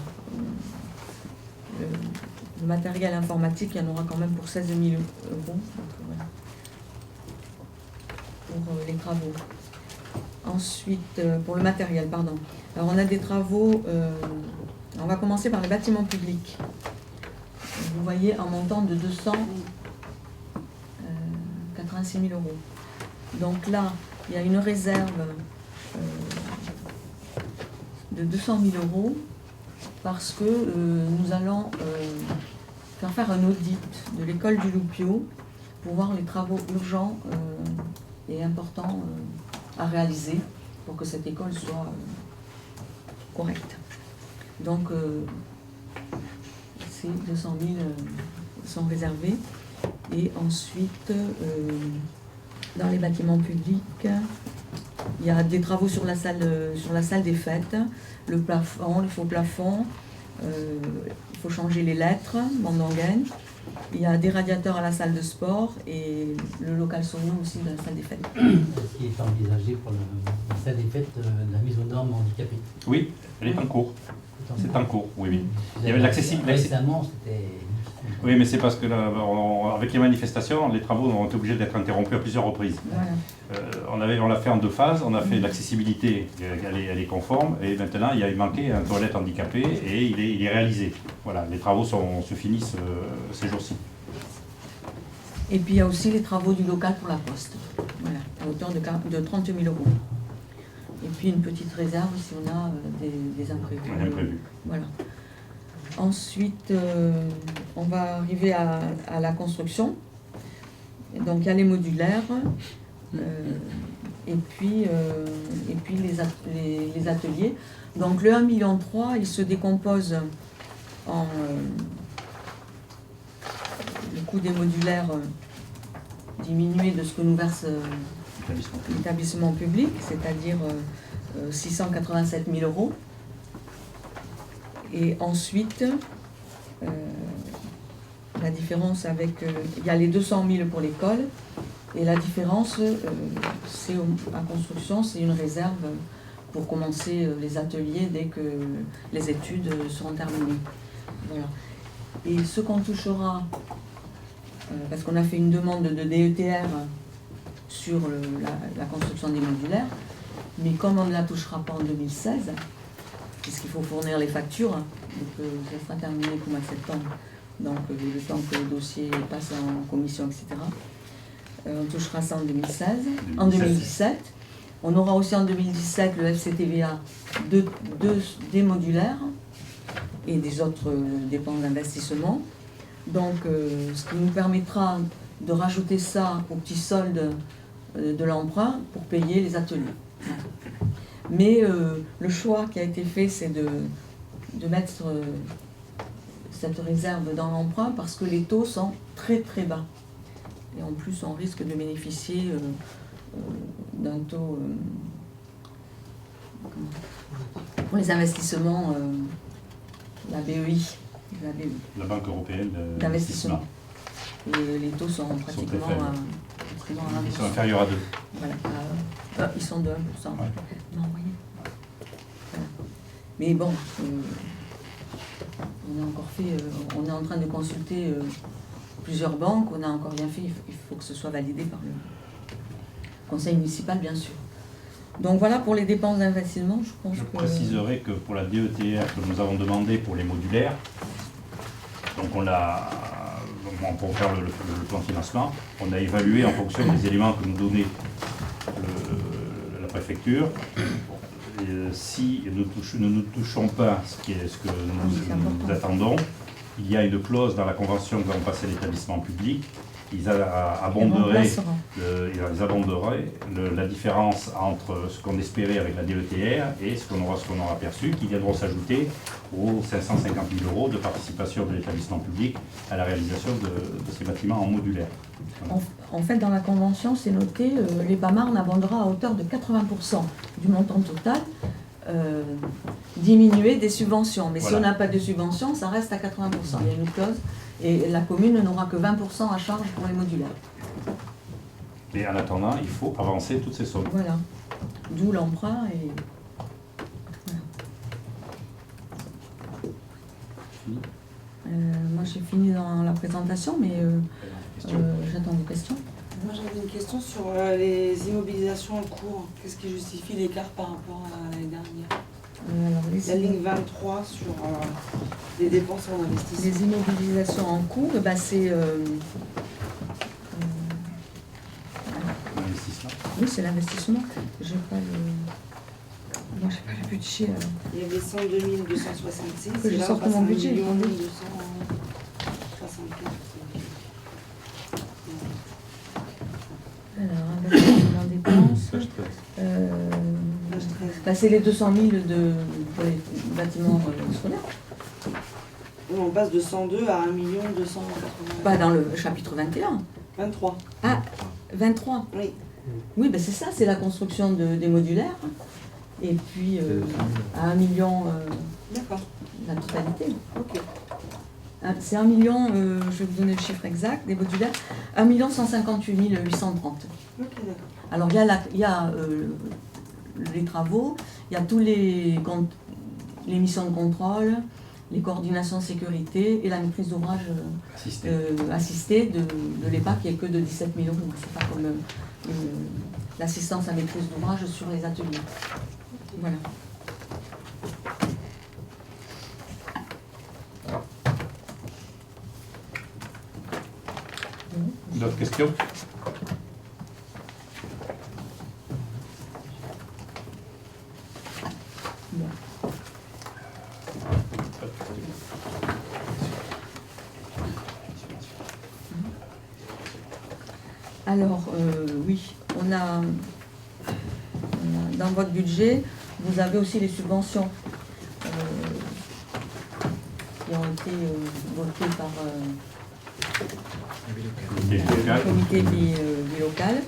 Le matériel informatique, il y en aura quand même pour 16 000 euros. Donc, voilà. Pour les travaux. Ensuite, pour le matériel, pardon. Alors on a des travaux, on va commencer par les bâtiments publics. Vous voyez un montant de 286 000 euros. Donc là, il y a une réserve de 200 000 euros parce que nous allons faire un audit de l'école du Loupio pour voir les travaux urgents et importants à réaliser pour que cette école soit correcte. Donc, ces 200 000 sont réservés. Et ensuite, dans les bâtiments publics, il y a des travaux sur la salle des fêtes, le plafond, le faux plafond, il faut changer les lettres, Mandanguen. Il y a des radiateurs à la salle de sport et le local sauna aussi de la salle des fêtes. Ce qui est envisagé pour la salle des fêtes, la mise aux normes handicapées. Oui, elle est en cours. C'est en cours, oui, oui. Vous Il y avez avait l'accessibilité. Récemment, c'était... Oui, mais c'est parce que là, avec les manifestations, les travaux ont été obligés d'être interrompus à plusieurs reprises. Voilà. On l'a fait en 2 phases. On a fait l'accessibilité, elle est conforme, et maintenant il manquait un toilette handicapée et il est réalisé. Voilà, les travaux se finissent ces jours-ci. Et puis il y a aussi les travaux du local pour la poste, voilà, à hauteur de 30 000 €. Et puis une petite réserve si on a des imprévus. On a prévu. Voilà. Ensuite, on va arriver à la construction. Et donc il y a les modulaires, et puis les ateliers. Donc le 1,3 million, il se décompose en... le coût des modulaires diminué de ce que nous verse l'établissement public, c'est-à-dire 687 000 €. Et ensuite, la différence avec... il y a les 200 000 pour l'école, et la différence, c'est à construction, c'est une réserve pour commencer les ateliers dès que les études seront terminées. Voilà. Et ce qu'on touchera, parce qu'on a fait une demande de DETR sur la construction des modulaires, mais comme on ne la touchera pas en 2016, puisqu'il faut fournir les factures, donc ça sera terminé pour le mois de septembre, donc le temps que le dossier passe en commission, etc. On touchera ça en 2016. En 2017, on aura aussi en 2017 le FCTVA des modulaires et des autres dépenses d'investissement. Donc ce qui nous permettra de rajouter ça au petit solde de l'emprunt pour payer les ateliers. Mais le choix qui a été fait, c'est de mettre cette réserve dans l'emprunt parce que les taux sont très très bas. Et en plus, on risque de bénéficier d'un taux pour les investissements, la BEI, la Banque européenne d'investissement. Et les taux sont pratiquement ils sont inférieurs à 2. Voilà, ils sont de 1%. Ouais. Non, oui. Voilà. Mais bon, on est en train de consulter plusieurs banques, on n'a encore rien fait, il faut que ce soit validé par le conseil municipal, bien sûr. Donc voilà pour les dépenses d'investissement, je pense Je que... préciserai que pour la DETR que nous avons demandé pour les modulaires, donc pour faire le plan de financement, on a évalué en fonction des éléments que nous donnait la préfecture. Si nous ne touchons pas ce que nous attendons, il y a une clause dans la convention que va passer l'établissement public. Ils abonderaient la différence entre ce qu'on espérait avec la DETR et ce qu'on aura perçu, qui viendront s'ajouter aux 550 000 € de participation de l'établissement public à la réalisation de ces bâtiments en modulaire. En fait, dans la convention, c'est noté, les BAMARN abondera à hauteur de 80% du montant total, diminué des subventions. Mais voilà. Si on n'a pas de subvention, ça reste à 80%. Il y a une clause. Et la commune n'aura que 20% à charge pour les modulaires. Mais en attendant, il faut avancer toutes ces sommes. Voilà. D'où l'emprunt et... Voilà. Moi, j'ai fini dans la présentation, mais j'attends vos questions. Moi, j'avais une question sur les immobilisations en cours. Qu'est-ce qui justifie l'écart par rapport à l'année dernière? La ligne 23 sur les dépenses en investissement. Les immobilisations en cours, bah c'est... L'investissement. Oui, c'est l'investissement. J'ai pas le... Moi, j'ai pas le budget. Alors. Il y avait 102 266. Que je sorte mon budget. 1 275. Alors, investissement en dépenses. Bah, c'est les 200 000 pour bâtiments scolaires. On passe de 102 à 1 280 000. Pas dans le chapitre 21. 23. Ah, 23. Oui. Oui, ben c'est ça, c'est la construction des modulaires. Et puis à 1 million, D'accord. la totalité. Ok. C'est 1 million, je vais vous donner le chiffre exact, des modulaires, 1 158 830. Ok, d'accord. Alors il y a les travaux, il y a tous les missions de contrôle, les coordinations de sécurité et la maîtrise d'ouvrage assistée de l'EPA qui est que de 17 000 €. C'est pas comme l'assistance à maîtrise d'ouvrage sur les ateliers. Voilà. D'autres questions? Alors, oui, on a dans votre budget, vous avez aussi les subventions qui ont été votées par le comité bilocal.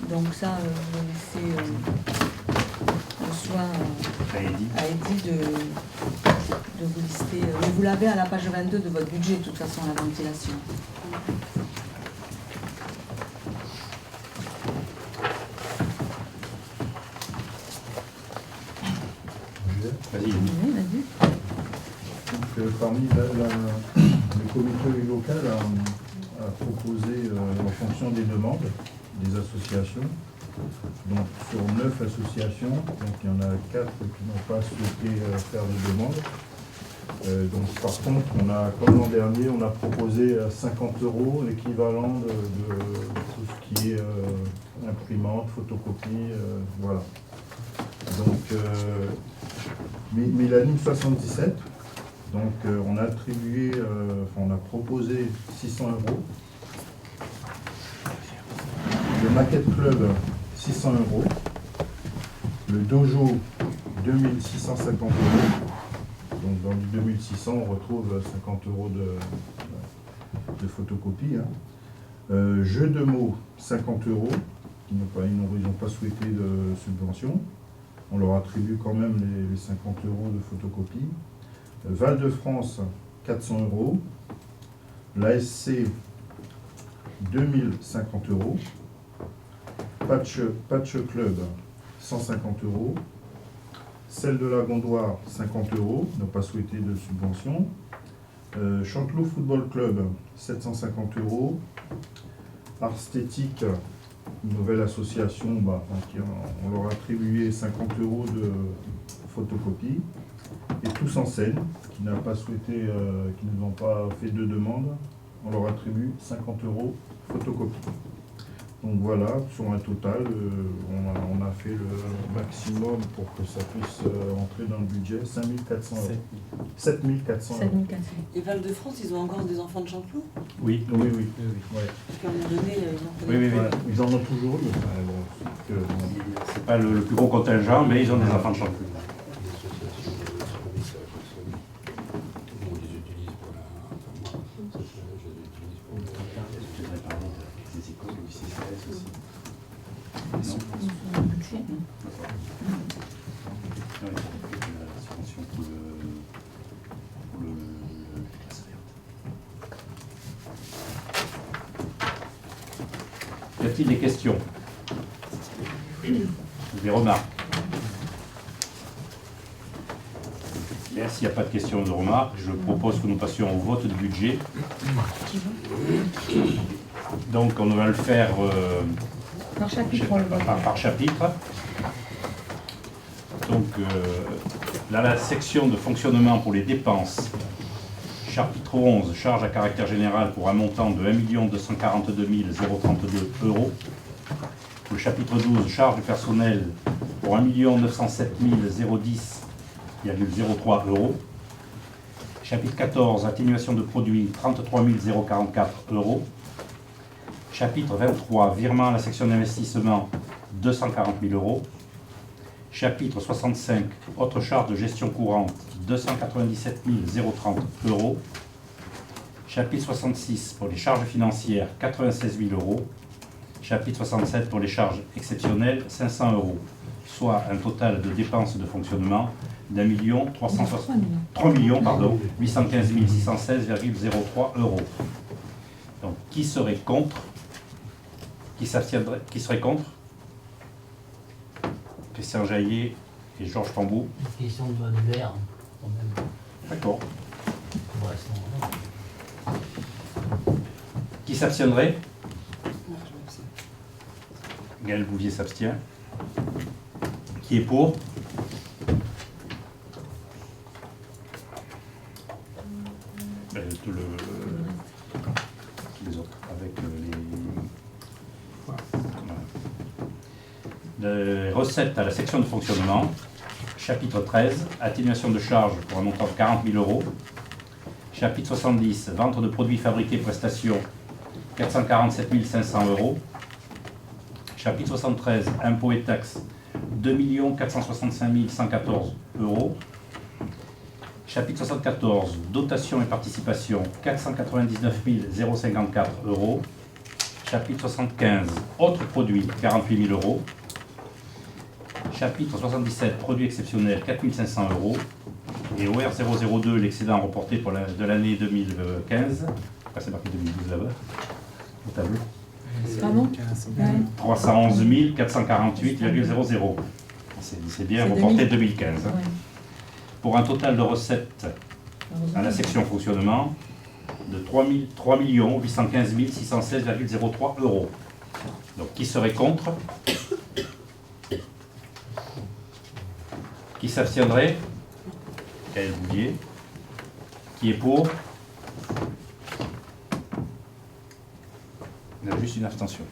Donc ça, je vais laisser le soin à Eddy de vous lister. Mais vous l'avez à la page 22 de votre budget, de toute façon, la ventilation. Vas-y. Oui, vas-y. Donc, parmi le comité local a proposé, en fonction des demandes des associations, donc sur 9 associations, donc il y en a 4 qui n'ont pas souhaité faire de demande. Donc par contre, comme l'an dernier, on a proposé 50 € l'équivalent de tout ce qui est imprimante, photocopie, voilà. Donc Mélanie 77, donc on a attribué, on a proposé 600 €. Le Maquette Club 600 €. Le Dojo 2650 €. Donc dans les 2600, on retrouve 50 € de photocopie. Hein. Jeu de mots 50 €. Ils n'ont pas souhaité de subvention. On leur attribue quand même les 50 € de photocopie. Val-de-France, 400 €. L'ASC, 2050 €. Patch Club, 150 €. Celle de la Gondoire, 50 €, n'ont pas souhaité de subvention. Chanteloup Football Club, 750 €. Arstétique, une nouvelle association, on leur a attribué 50 € de photocopie. Et Tous en Scène, qui n'a pas souhaité, qui ne nous ont pas fait de demande, on leur attribue 50 € photocopie. Donc voilà, sur un total, on a fait le maximum pour que ça puisse entrer dans le budget, 5 400 €. 7 400 €. 7400. Et Val-de-France, ils ont encore des enfants de Chanteloup? Oui. Oui. Ouais. Parce qu'à un moment donné, ils ont Oui. Ouais, ils en ont toujours eu. C'est pas le plus gros contingent, mais ils ont des enfants de Chanteloup. Y a-t-il des questions? Des remarques? Bien, s'il n'y a pas de questions ou de remarques, je propose que nous passions au vote du budget. Donc on va le faire Par chapitre, par chapitre. Donc là, la section de fonctionnement pour les dépenses, chapitre 11, charges à caractère général pour un montant de 1 242 032 €. Le chapitre 12, charges de personnel pour 1 907 010,03 €. Chapitre 14, atténuation de produits, 33 044 €. Chapitre 23, virement à la section d'investissement, 240 000 €. Chapitre 65, autres charges de gestion courante, 297 030 euros. Chapitre 66, pour les charges financières, 96 000 euros. Chapitre 67, pour les charges exceptionnelles, 500 euros. Soit un total de dépenses de fonctionnement d'1 815 616,03 euros. Donc, qui serait contre? Qui s'abstiendrait? Qui serait contre? Christian Jaillet et Georges Pambou. Une question de l'air, quand même. D'accord. Pour l'instant, voilà. Qui s'abstiendrait? Moi, je m'abstiens. Gaël Bouvier s'abstient. Qui est pour? Tous les autres, avec les recettes à la section de fonctionnement, chapitre 13, atténuation de charges pour un montant de 40 000 euros, chapitre 70, vente de produits fabriqués, prestations, 447 500 euros, chapitre 73, impôts et taxes, 2 465 114 euros, chapitre 74, dotation et participation, 499 054 euros. Chapitre 75, autres produits, 48 000 euros. Chapitre 77, produits exceptionnels, 4 500 euros. Et OR 002, l'excédent reporté pour de l'année 2015. Ah, c'est marqué 2012 là-bas, au tableau. Pardon? 311 448,00. C'est bien C'est reporté 2000. 2015. hein. Ouais. Pour un total de recettes à la section fonctionnement de 3 815 616,03 euros. Donc qui serait contre? Qui s'abstiendrait? Gaël Bouvier. Qui est pour? Il y a juste une abstention.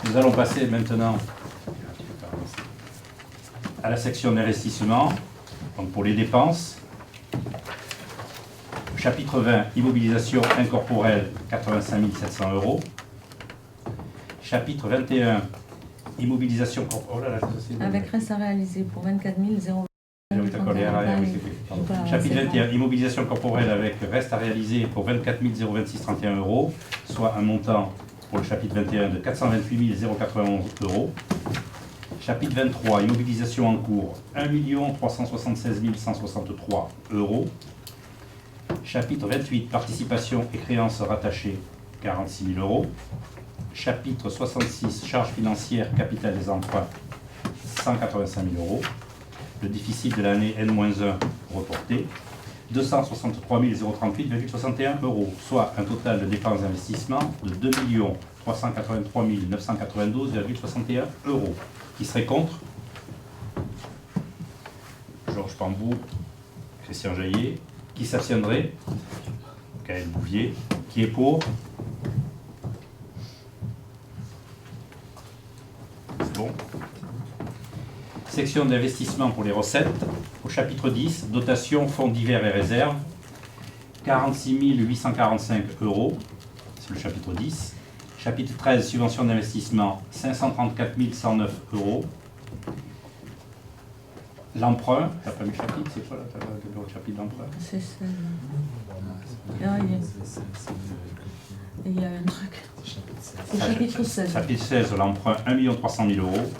Nous allons passer maintenant à la section d'investissement, donc pour les dépenses. Chapitre 20, immobilisation incorporelle, 85 700 euros. Chapitre 21, immobilisation corporelle. Oh là là, c'est- Avec reste à réaliser pour 24 000 Ah oui, d'accord, les RAR, oui, c'est fait, pardon. Chapitre 21, immobilisation corporelle avec reste à réaliser pour 24 026 31 euros, soit un montant pour le chapitre 21 de 428 091 euros. Chapitre 23, immobilisation en cours, 1 376 163 euros. Chapitre 28, participation et créances rattachées, 46 000 euros. Chapitre 66, charges financières, capital des emprunts, 185 000 euros. Le déficit de l'année N-1 reporté, 263 038,61 euros, soit un total de dépenses d'investissement de 2 383 992,61 euros. Qui serait contre? Georges Pambou, Christian Jaillet. Qui s'abstiendrait? Gaël Bouvier. Qui est pour? C'est bon. Section d'investissement pour les recettes. Au chapitre 10, dotation, fonds divers et réserves, 46 845 euros. C'est le chapitre 10. Chapitre 13, subvention d'investissement, 534 109 euros. L'emprunt, t'as pas mis le chapitre, c'est quoi là, le chapitre d'emprunt? C'est ça. Ah, il y a un truc. C'est chapitre 16. Chapitre 16, l'emprunt, 1 300 000 euros.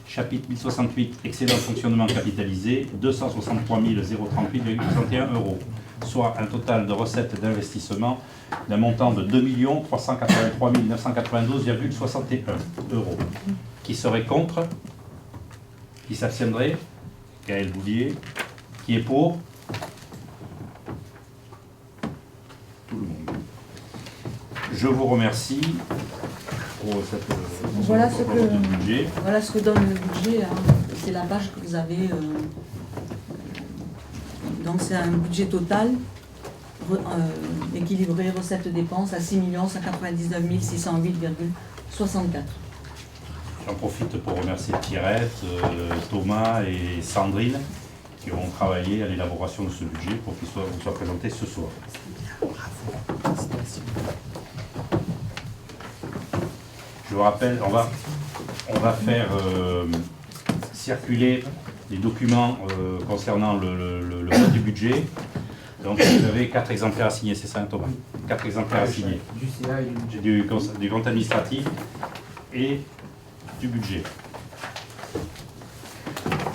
Chapitre 1068, excédent de fonctionnement capitalisé, 263 038,61 euros. Soit un total de recettes d'investissement d'un montant de 2 383 992,61 euros. Qui serait contre? Qui s'abstiendrait? Gaël Bouvier. Qui est pour? Tout le monde. Je vous remercie pour cette Voilà ce pour votre budget. Voilà ce que donne le budget. Hein. C'est la page que vous avez. Donc c'est un budget total équilibré recettes-dépenses à 6 199 608,64. J'en profite pour remercier Pierrette, Thomas et Sandrine qui ont travaillé à l'élaboration de ce budget pour qu'il vous soit présenté ce soir. Je vous rappelle, on va on va faire circuler les documents concernant le vote du budget. Donc vous avez 4 exemplaires à signer, c'est ça Thomas? 4 exemplaires à signer. Du CA et du budget. Du compte administratif et du budget.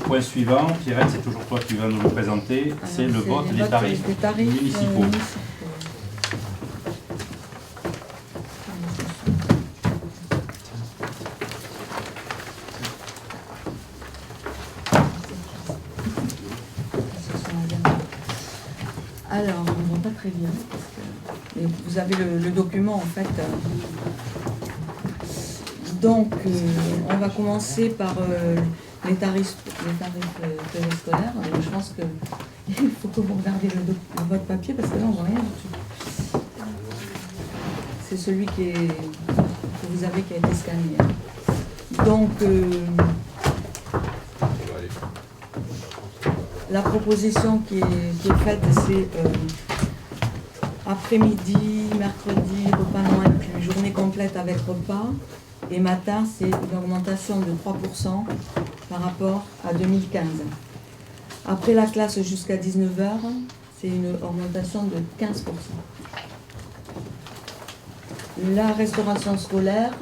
Point suivant, Pierrette, c'est toujours toi qui vas nous le présenter, c'est le vote des tarifs municipaux. Alors, on ne voit pas très bien. Parce que... Mais vous avez le document en fait. Donc, on va commencer par les tarifs périscolaires. Donc, je pense qu'il faut que vous regardiez votre papier parce que là, on ne voit rien du tout. C'est celui que vous avez qui a été scanné. Donc, la proposition qui est faite, c'est après-midi, mercredi, repas non inclus, journée complète avec repas, et matin, c'est une augmentation de 3% par rapport à 2015. Après la classe jusqu'à 19h, c'est une augmentation de 15%. La restauration scolaire,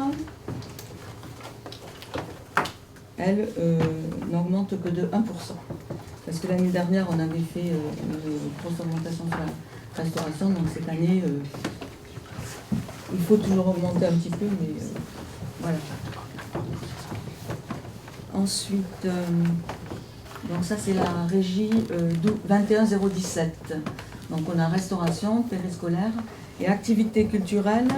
elle, n'augmente que de 1%. Parce que l'année dernière, on avait fait une grosse augmentation sur la restauration, donc cette année, il faut toujours augmenter un petit peu, mais voilà. Ensuite, donc ça c'est la régie 21017. Donc on a restauration, périscolaire et activités culturelles,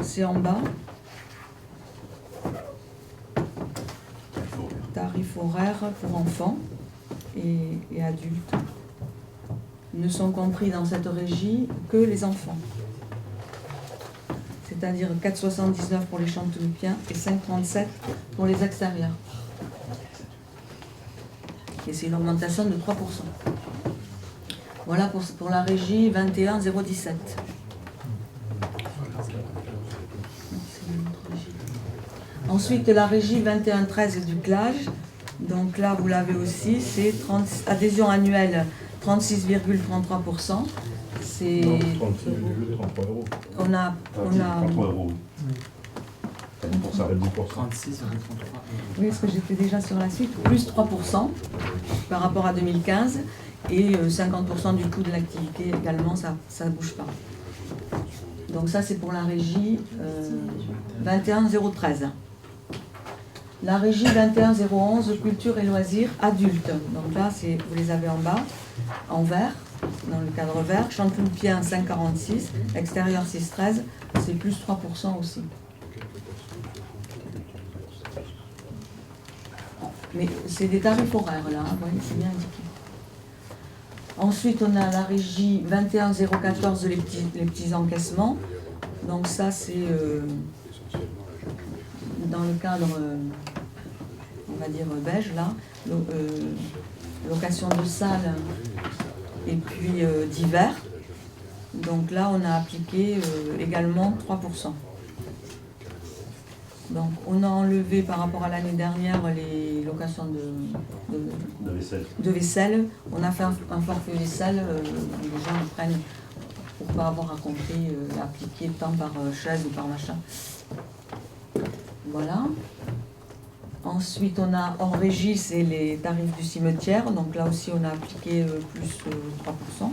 c'est en bas. Tarifs horaires pour enfants et adultes. Ne sont compris dans cette régie que les enfants. C'est-à-dire 4,79 pour les Chantoupiens et 5,37 pour les extérieurs. Et c'est une augmentation de 3%. Voilà pour la régie 21017. Ensuite, la régie 2113 du CLAGE. Donc là, vous l'avez aussi, c'est adhésion annuelle 36,33%. C'est... 36,33 €. On a 33 euros. 10%. 36,33 €. oui, parce que j'étais déjà sur la suite, plus 3% par rapport à 2015 et 50% du coût de l'activité également, ça ne bouge pas. Donc ça, c'est pour la régie 21013. La régie 21011, culture et loisirs adultes. Donc là, vous les avez en bas, en vert, dans le cadre vert. Chantoupiens 5,46, extérieur 6,13, c'est plus 3% aussi. Mais c'est des tarifs horaires là, vous voyez, c'est bien indiqué. Ensuite, on a la régie 21014, les petits encaissements. Donc ça, c'est dans le cadre, on va dire beige là, location de salle et puis divers. Donc là, on a appliqué également 3%. Donc on a enlevé par rapport à l'année dernière les locations de vaisselle. On a fait un forfait vaisselle, les gens le prennent pour ne pas avoir à compter, appliquer tant par chaise ou par machin. Voilà. Ensuite, on a en régie, c'est les tarifs du cimetière. Donc là aussi, on a appliqué plus 3%.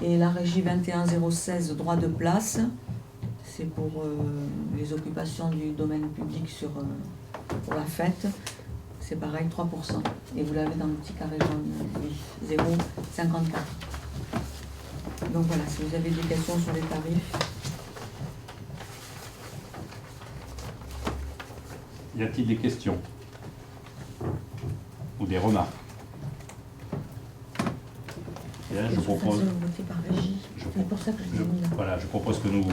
Et la régie 21016, droit de place, c'est pour les occupations du domaine public pour la fête. C'est pareil, 3%. Et vous l'avez dans le petit carré jaune, 0,54. Donc voilà, si vous avez des questions sur les tarifs. Y a-t-il des questions ou des remarques? Et là, je propose... C'est pour ça que je l'ai mis là. Voilà, je propose que nous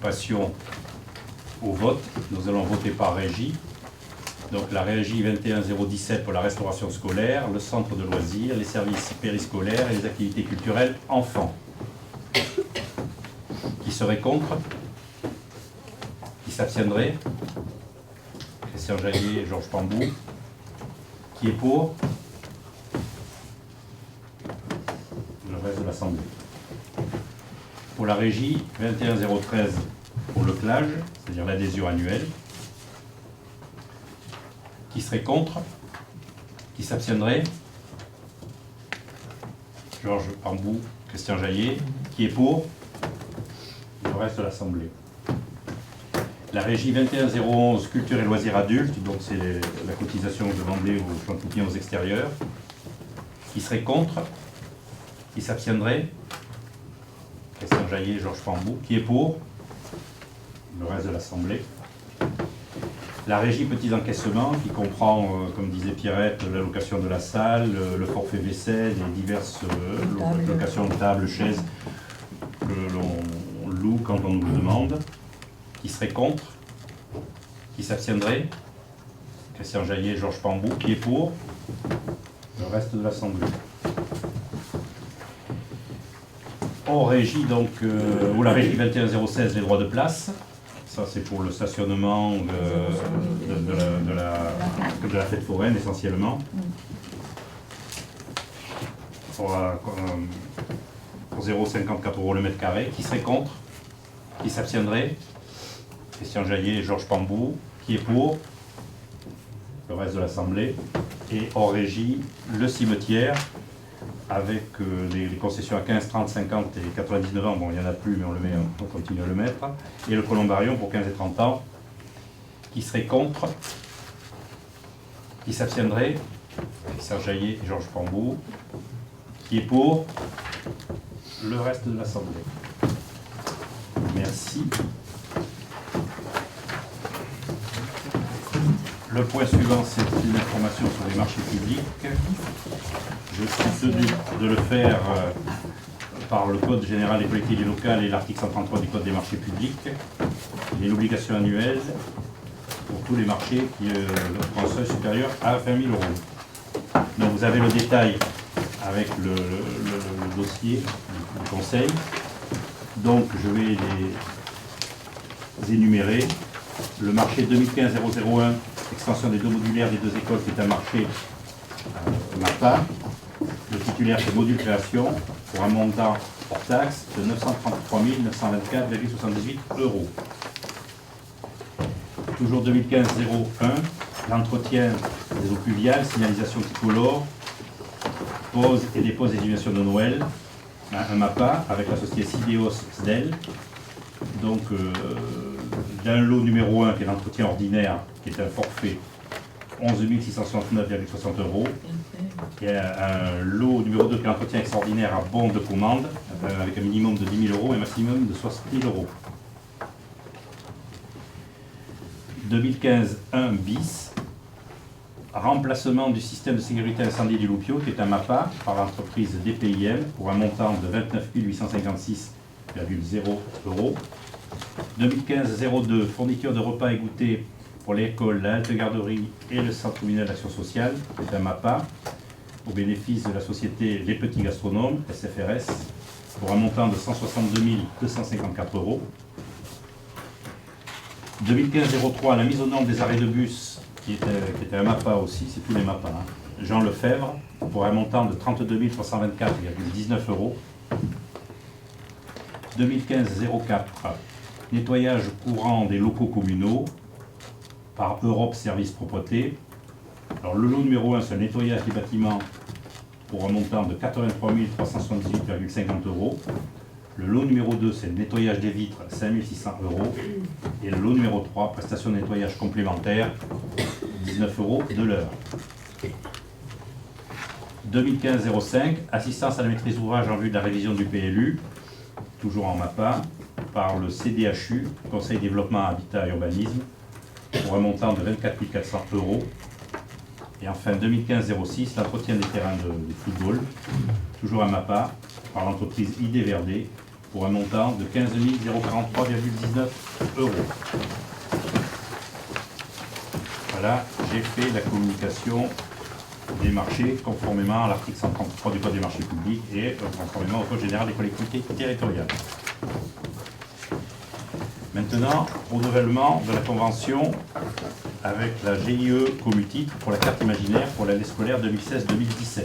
passions au vote. Nous allons voter par régie. Donc la régie 21017 pour la restauration scolaire, le centre de loisirs, les services périscolaires et les activités culturelles enfants. Qui Qui serait contre? Qui s'abstiendrait? Christian Jaillet et Georges Pambou. Qui est pour? Le reste de l'Assemblée. Pour la régie, 21013 pour le CLAGE, c'est-à-dire l'adhésion annuelle. Qui serait contre? Qui s'abstiendrait? Georges Pambou, Christian Jaillet. Qui est pour? Le reste de l'Assemblée. La régie 21011, culture et loisirs adultes, donc c'est la cotisation demandée aux champignons aux extérieurs. Qui serait contre? Qui s'abstiendrait? Christian Jaillet, Georges Pambou. Qui est pour? Le reste de l'Assemblée. La régie petits encaissements, qui comprend, comme disait Pierrette, l'allocation de la salle, le forfait vaisselle et diverses locations de tables, chaises que l'on loue quand on nous le demande. Qui serait contre? Qui s'abstiendrait? Christian Jaillet, Georges Pambou. Qui est pour? Le reste de l'Assemblée. Hors régie, donc, ou la régie 21016, les droits de place. Ça, c'est pour le stationnement de la fête foraine, essentiellement. Pour 0,54 € le mètre carré. Qui serait contre? Qui s'abstiendrait? Christian Jaillet et Georges Pambou. Qui est pour? Le reste de l'Assemblée. Et hors régie, le cimetière, avec les concessions à 15, 30, 50 et 99 ans. Bon, il n'y en a plus, mais on continue à le mettre. Et le columbarium pour 15 et 30 ans. Qui serait contre? Qui s'abstiendrait? Christian Jaillet et Georges Pambou. Qui est pour? Le reste de l'Assemblée. Merci. Le point suivant, c'est une information sur les marchés publics. Je suis tenu de le faire par le Code général des collectivités locales et l'article 133 du Code des marchés publics. Il y a une obligation annuelle pour tous les marchés qui ont un seuil supérieur à 20 000 €. Donc vous avez le détail avec le dossier du Conseil. Donc je vais les énumérer. Le marché 2015-001, extension des 2 modulaires des 2 écoles, qui est un marché MAPA. Le titulaire, c'est Module Création, pour un montant hors taxe de 933 924,78 €. Toujours 2015-01, l'entretien des eaux pluviales, signalisation tricolore, pose et dépose des illuminations de Noël, un MAPA avec la société Sideos SDEL. Donc, d'un lot numéro 1, qui est l'entretien ordinaire, qui est un forfait 11 669,60 €. Il y a un lot numéro 2 qui est l'entretien extraordinaire à bon de commande, avec un minimum de 10 000 € et un maximum de 60 000 €. 2015-1 bis, remplacement du système de sécurité incendie du Loupio, qui est un MAPA par l'entreprise DPIM pour un montant de 29 856,0 €. 2015-02, fourniture de repas et goûters pour l'école, la halte garderie et le centre communal d'action sociale, qui est un MAPA au bénéfice de la société Les Petits Gastronomes, SFRS, pour un montant de 162 254 €. 2015-03, la mise aux normes des arrêts de bus, qui était un MAPA aussi, c'est tous les MAPA, hein. Jean Lefebvre, pour un montant de 32 324,19 €. 2015-04, nettoyage courant des locaux communaux par Europe Service Propreté. Alors le lot numéro 1, c'est le nettoyage des bâtiments pour un montant de 83 378,50 €. Le lot numéro 2, c'est le nettoyage des vitres, 5 600 €. Et le lot numéro 3, prestation de nettoyage complémentaire, 19 € de l'heure. 2015-05, assistance à la maîtrise d'ouvrage en vue de la révision du PLU, toujours en MAPA, par le CDHU, Conseil Développement Habitat et Urbanisme, pour un montant de 24 400 €. Et enfin 2015-06, l'entretien des terrains de football, toujours un MAPA, par l'entreprise ID Verdé, pour un montant de 15 043,19 €. Voilà, j'ai fait la communication des marchés conformément à l'article 133 du Code des marchés publics et conformément au Code général des collectivités territoriales. Maintenant, renouvellement de la convention avec la GIE Comutitre pour la carte imaginaire pour l'année scolaire 2016-2017.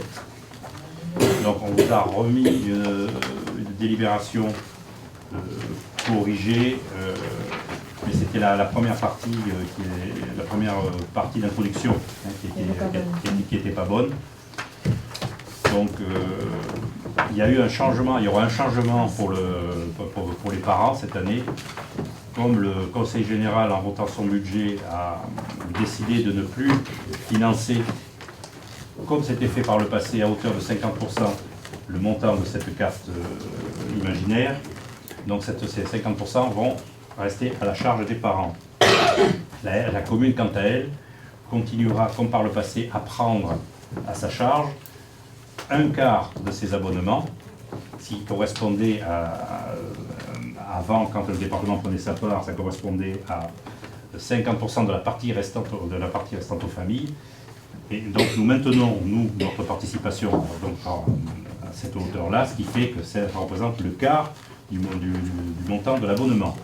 Donc on vous a remis une délibération corrigée, mais c'était la première partie d'introduction qui n'était pas bonne. Donc il y a eu un changement, il y aura un changement pour les parents cette année. Comme le Conseil général, en votant son budget, a décidé de ne plus financer, comme c'était fait par le passé, à hauteur de 50%, le montant de cette carte imaginaire, donc ces 50% vont rester à la charge des parents. La commune, quant à elle, continuera, comme par le passé, à prendre à sa charge un quart de ses abonnements, qui correspondait avant, quand le département prenait sa part, ça correspondait à 50% de la partie restante aux familles. Et donc nous maintenons, notre participation donc, à cette hauteur-là, ce qui fait que ça représente le quart du montant de l'abonnement.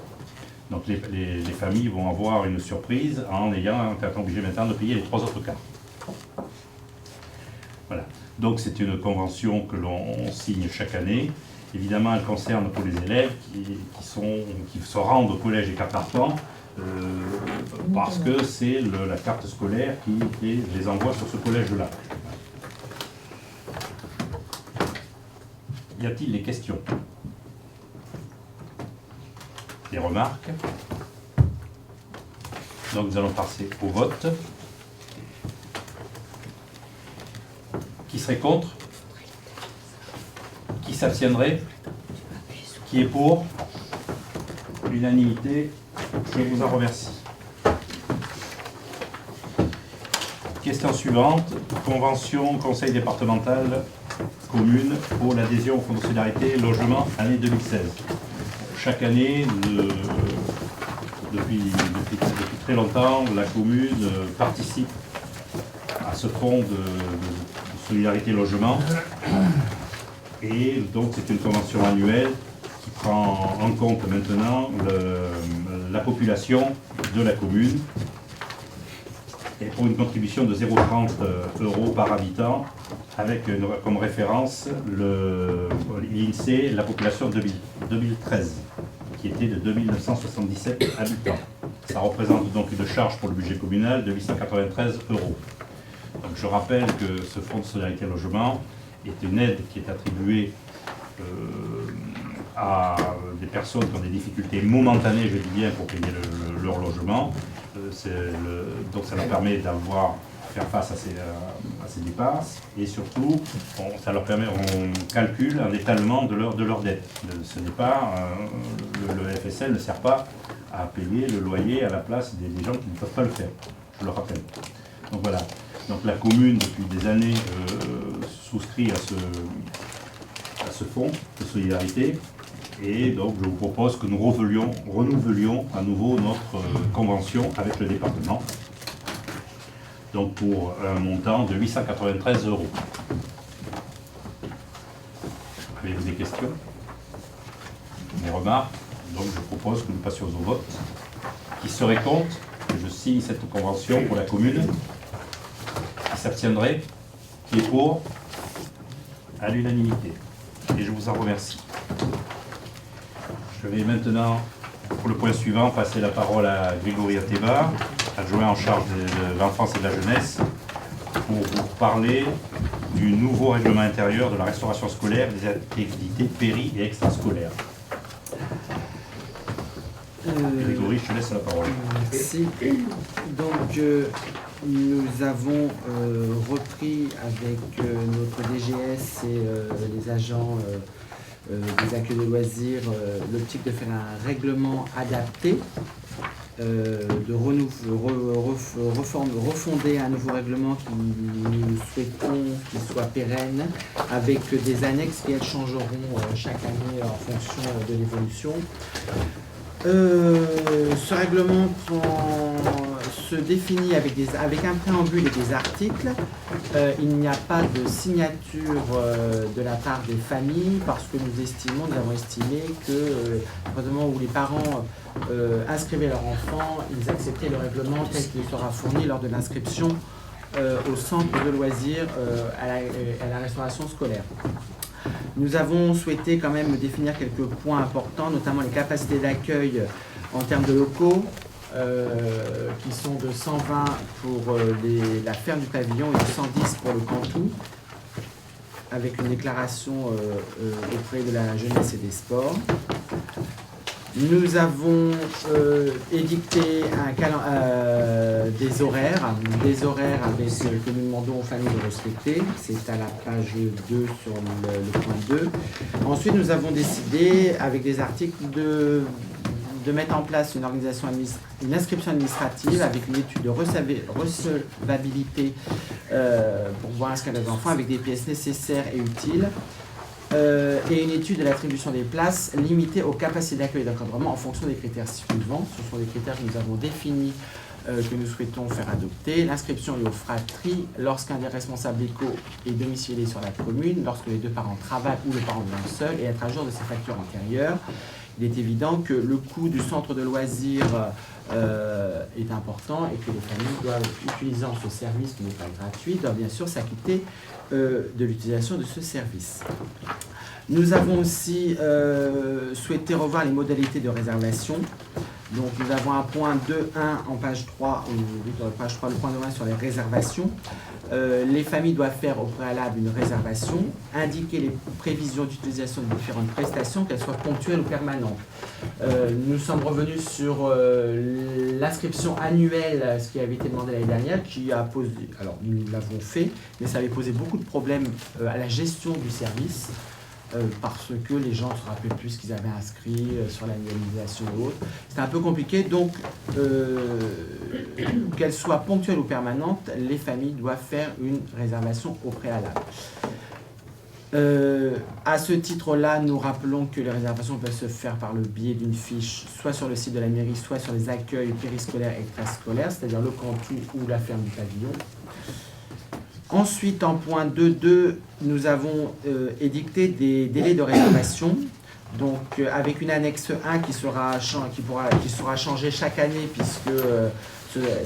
Donc les familles vont avoir une surprise en étant obligées maintenant de payer les 3 autres quarts. Voilà. Donc c'est une convention que l'on signe chaque année. Évidemment, elle concerne pour les élèves qui se rendent au collège des Carpartants parce que c'est la carte scolaire qui les envoie sur ce collège-là. Y a-t-il des questions? Des remarques? Donc nous allons passer au vote. Qui serait contre? Qui s'abstiendrait? Qui est pour? L'unanimité, je vous en remercie. Question suivante, convention conseil départemental commune pour l'adhésion au Fonds de solidarité logement année 2016. Chaque année, depuis très longtemps, la commune participe à ce fonds de solidarité logement. Et donc c'est une convention annuelle qui prend en compte maintenant la population de la commune et pour une contribution de 0,30 € par habitant avec comme référence l'INSEE, la population 2013 qui était de 2977 habitants. Ça représente donc une charge pour le budget communal de 893 €. Donc je rappelle que ce fonds de solidarité logement est une aide qui est attribuée à des personnes qui ont des difficultés momentanées, je dis bien, pour payer leur logement. Donc ça leur permet faire face à ces dépenses et surtout ça leur permet, on calcule un étalement de leur dette. Ce n'est pas, le FSL ne sert pas à payer le loyer à la place des gens qui ne peuvent pas le faire, je le rappelle. Donc voilà. Donc la commune, depuis des années, souscrit à ce fonds de solidarité. Et donc je vous propose que nous renouvelions à nouveau notre convention avec le département. Donc pour un montant de 893 €. Avez-vous des questions? Des remarques? Donc je propose que nous passions au vote. Qui serait contre que je signe cette convention pour la commune? Qui s'abstiendrait? Qui est pour? À l'unanimité. Et je vous en remercie. Je vais maintenant, pour le point suivant, passer la parole à Grégory Ateba, adjoint en charge de l'enfance et de la jeunesse, pour vous parler du nouveau règlement intérieur de la restauration scolaire des activités péri- et extrascolaires. Grégory, je te laisse la parole. Merci. Donc, nous avons repris avec notre DGS et les agents des accueils de loisirs l'optique de faire un règlement adapté, de refonder un nouveau règlement qui nous souhaitons qu'il soit pérenne, avec des annexes qui elles changeront chaque année en fonction de l'évolution. Ce règlement se définit avec un préambule et des articles. Il n'y a pas de signature de la part des familles parce que nous avons estimé que au moment où les parents inscrivaient leur enfant, ils acceptaient le règlement tel qu'il sera fourni lors de l'inscription au centre de loisirs à la restauration scolaire. Nous avons souhaité quand même définir quelques points importants, notamment les capacités d'accueil en termes de locaux, qui sont de 120 pour la ferme du pavillon et de 110 pour le Cantou, avec une déclaration auprès de la jeunesse et des sports. Nous avons édicté des horaires que nous demandons aux familles de respecter. C'est à la page 2 sur le point 2. Ensuite, nous avons décidé, avec des articles, de mettre en place une inscription administrative avec une étude de recevabilité pour pouvoir inscrire les enfants avec des pièces nécessaires et utiles. Et une étude de l'attribution des places limitée aux capacités d'accueil et d'encadrement en fonction des critères suivants. Ce sont des critères que nous avons définis, que nous souhaitons faire adopter. L'inscription est aux fratries lorsqu'un des responsables légaux est domicilié sur la commune, lorsque les deux parents travaillent ou le parent vient seul, et être à jour de ses factures antérieures. Il est évident que le coût du centre de loisirs est important et que les familles doivent, utilisant ce service qui n'est pas gratuit, doivent bien sûr s'acquitter de l'utilisation de ce service. Nous avons aussi souhaité revoir les modalités de réservation. Donc nous avons un point 2.1 en page 3, page 3, le point 2.1 sur les réservations. Les familles doivent faire au préalable une réservation, indiquer les prévisions d'utilisation de différentes prestations, qu'elles soient ponctuelles ou permanentes. Nous sommes revenus sur l'inscription annuelle, ce qui avait été demandé l'année dernière, qui a posé, alors nous l'avons fait, mais ça avait posé beaucoup de problèmes à la gestion du service. Parce que les gens ne se rappelaient plus ce qu'ils avaient inscrit sur l'annualisation et autres. C'était un peu compliqué, donc qu'elles soient ponctuelles ou permanentes, les familles doivent faire une réservation au préalable. À ce titre-là, nous rappelons que les réservations peuvent se faire par le biais d'une fiche, soit sur le site de la mairie, soit sur les accueils périscolaires et extrascolaires, c'est-à-dire le Cantou ou la ferme du pavillon. Ensuite, en point 2.2, nous avons édicté des délais de réservation, donc avec une annexe 1 qui sera changée chaque année, puisque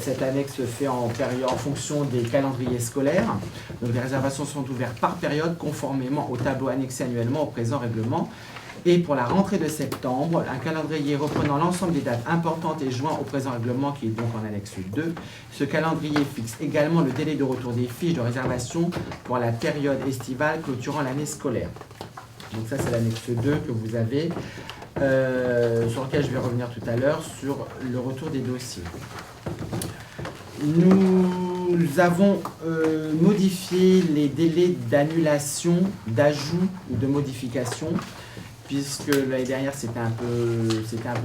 cette annexe se fait en fonction des calendriers scolaires. Donc les réservations sont ouvertes par période, conformément au tableau annexé annuellement au présent règlement. Et pour la rentrée de septembre, un calendrier reprenant l'ensemble des dates importantes et joint au présent règlement qui est donc en annexe 2. Ce calendrier fixe également le délai de retour des fiches de réservation pour la période estivale clôturant l'année scolaire. Donc ça c'est l'annexe 2 que vous avez, sur lequel je vais revenir tout à l'heure, sur le retour des dossiers. Nous avons modifié les délais d'annulation, d'ajout ou de modification, puisque l'année dernière c'était un peu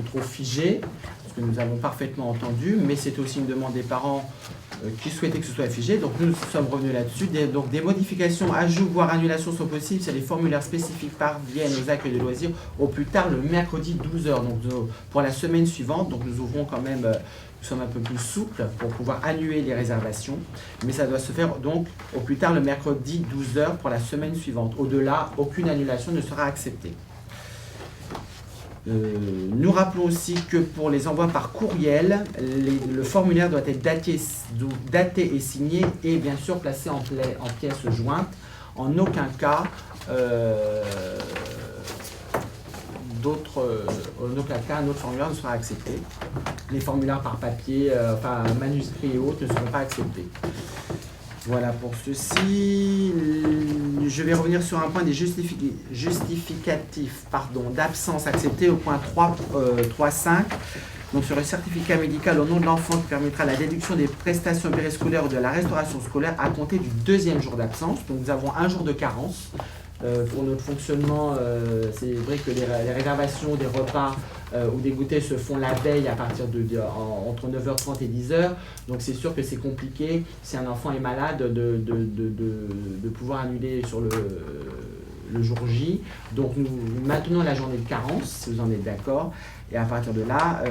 trop figé, ce que nous avons parfaitement entendu, mais c'est aussi une demande des parents qui souhaitaient que ce soit figé, donc nous sommes revenus là-dessus. Donc des modifications, ajouts, voire annulations sont possibles si les formulaires spécifiques parviennent aux accueils de loisirs au plus tard le mercredi 12h, donc pour la semaine suivante. Donc nous ouvrons quand même, nous sommes un peu plus souples pour pouvoir annuler les réservations, mais ça doit se faire donc au plus tard le mercredi 12h pour la semaine suivante. Au-delà, aucune annulation ne sera acceptée. Nous rappelons aussi que pour les envois par courriel, le formulaire doit être daté et signé et bien sûr placé en pièce jointe. En aucun cas, un autre formulaire ne sera accepté. Les formulaires par papier, manuscrits et autres ne seront pas acceptés. Voilà pour ceci. Je vais revenir sur un point des justificatifs d'absence acceptés au point 3.5. Donc sur le certificat médical au nom de l'enfant qui permettra la déduction des prestations périscolaires ou de la restauration scolaire à compter du 2e jour d'absence. Donc nous avons un jour de carence. Pour notre fonctionnement, c'est vrai que les réservations des repas ou des goûters se font la veille à partir entre 9h30 et 10h. Donc c'est sûr que c'est compliqué, si un enfant est malade, de pouvoir annuler sur le jour J. Donc nous maintenons la journée de carence, si vous en êtes d'accord. Et à partir de là,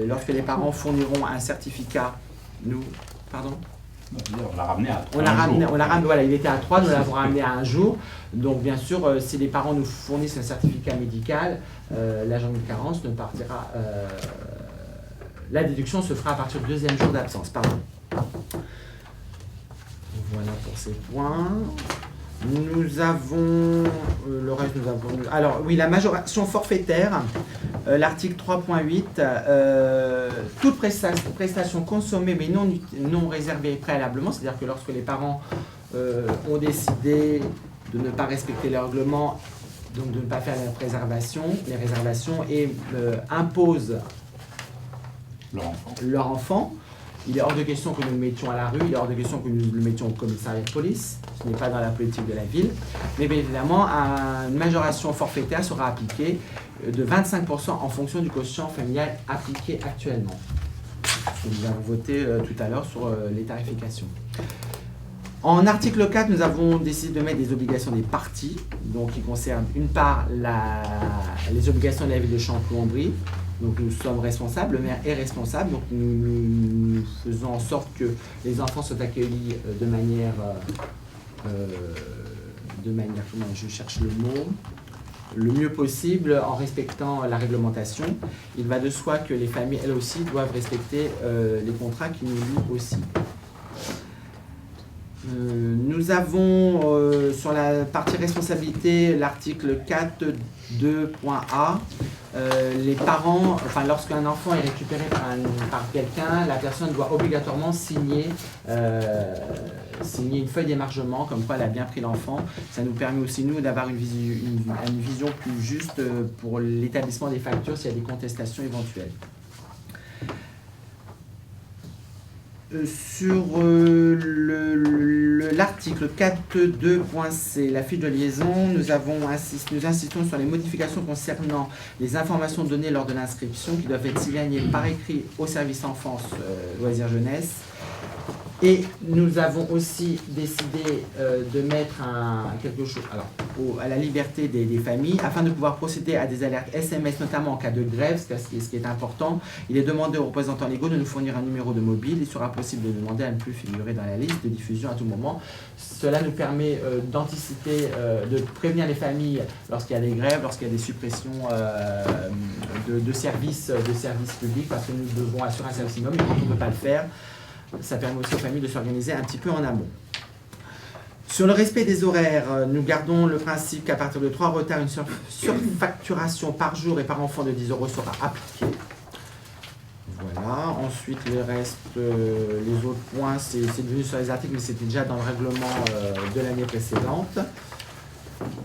lorsque les parents fourniront un certificat Pardon ? On l'a ramené à 3 voilà, il était à 3, nous l'avons ramené à un jour. Donc bien sûr, si les parents nous fournissent un certificat médical, l'agent de carence ne partira. La déduction se fera à partir du 2e jour d'absence. Pardon. Voilà pour ces points. Nous avons le reste. Alors oui, la majoration forfaitaire. L'article 3.8, toute prestation consommée mais non réservée préalablement, c'est-à-dire que lorsque les parents ont décidé de ne pas respecter les règlements, donc de ne pas faire les réservations et imposent leur enfant, il est hors de question que nous le mettions à la rue, il est hors de question que nous le mettions au commissariat de police, ce n'est pas dans la politique de la ville, mais bien évidemment, une majoration forfaitaire sera appliquée de 25% en fonction du quotient familial appliqué actuellement. Nous avons voté tout à l'heure sur les tarifications. En article 4, nous avons décidé de mettre des obligations des parties, donc qui concernent une part les obligations de la ville de Champs-Plomberie. Donc nous sommes responsables, le maire est responsable, donc nous faisons en sorte que les enfants soient accueillis de manière, comment je cherche le mot, le mieux possible en respectant la réglementation. Il va de soi que les familles, elles aussi, doivent respecter les contrats qui nous lient aussi. Nous avons sur la partie responsabilité l'article 4.2.a. Les parents, lorsqu'un enfant est récupéré par quelqu'un, la personne doit obligatoirement signer une feuille d'émargement comme quoi elle a bien pris l'enfant. Ça nous permet aussi, nous, d'avoir une vision plus juste pour l'établissement des factures s'il y a des contestations éventuelles. Sur l'article 4.2.c, la fiche de liaison, nous insistons sur les modifications concernant les informations données lors de l'inscription qui doivent être signalées par écrit au service enfance, loisirs jeunesse. Et nous avons aussi décidé de mettre quelque chose à la liberté des familles afin de pouvoir procéder à des alertes SMS, notamment en cas de grève, ce qui est important. Il est demandé aux représentants légaux de nous fournir un numéro de mobile. Il sera possible de demander à ne plus figurer dans la liste de diffusion à tout moment. Cela nous permet d'anticiper, de prévenir les familles lorsqu'il y a des grèves, lorsqu'il y a des suppressions de services publics, parce que nous devons assurer un service minimum, et quand on ne peut pas le faire, ça permet aussi aux familles de s'organiser un petit peu en amont. Sur le respect des horaires, nous gardons le principe qu'à partir de 3 retards, une surfacturation par jour et par enfant de 10 € sera appliquée. Voilà. Ensuite, les autres points, c'est devenu sur les articles, mais c'était déjà dans le règlement de l'année précédente.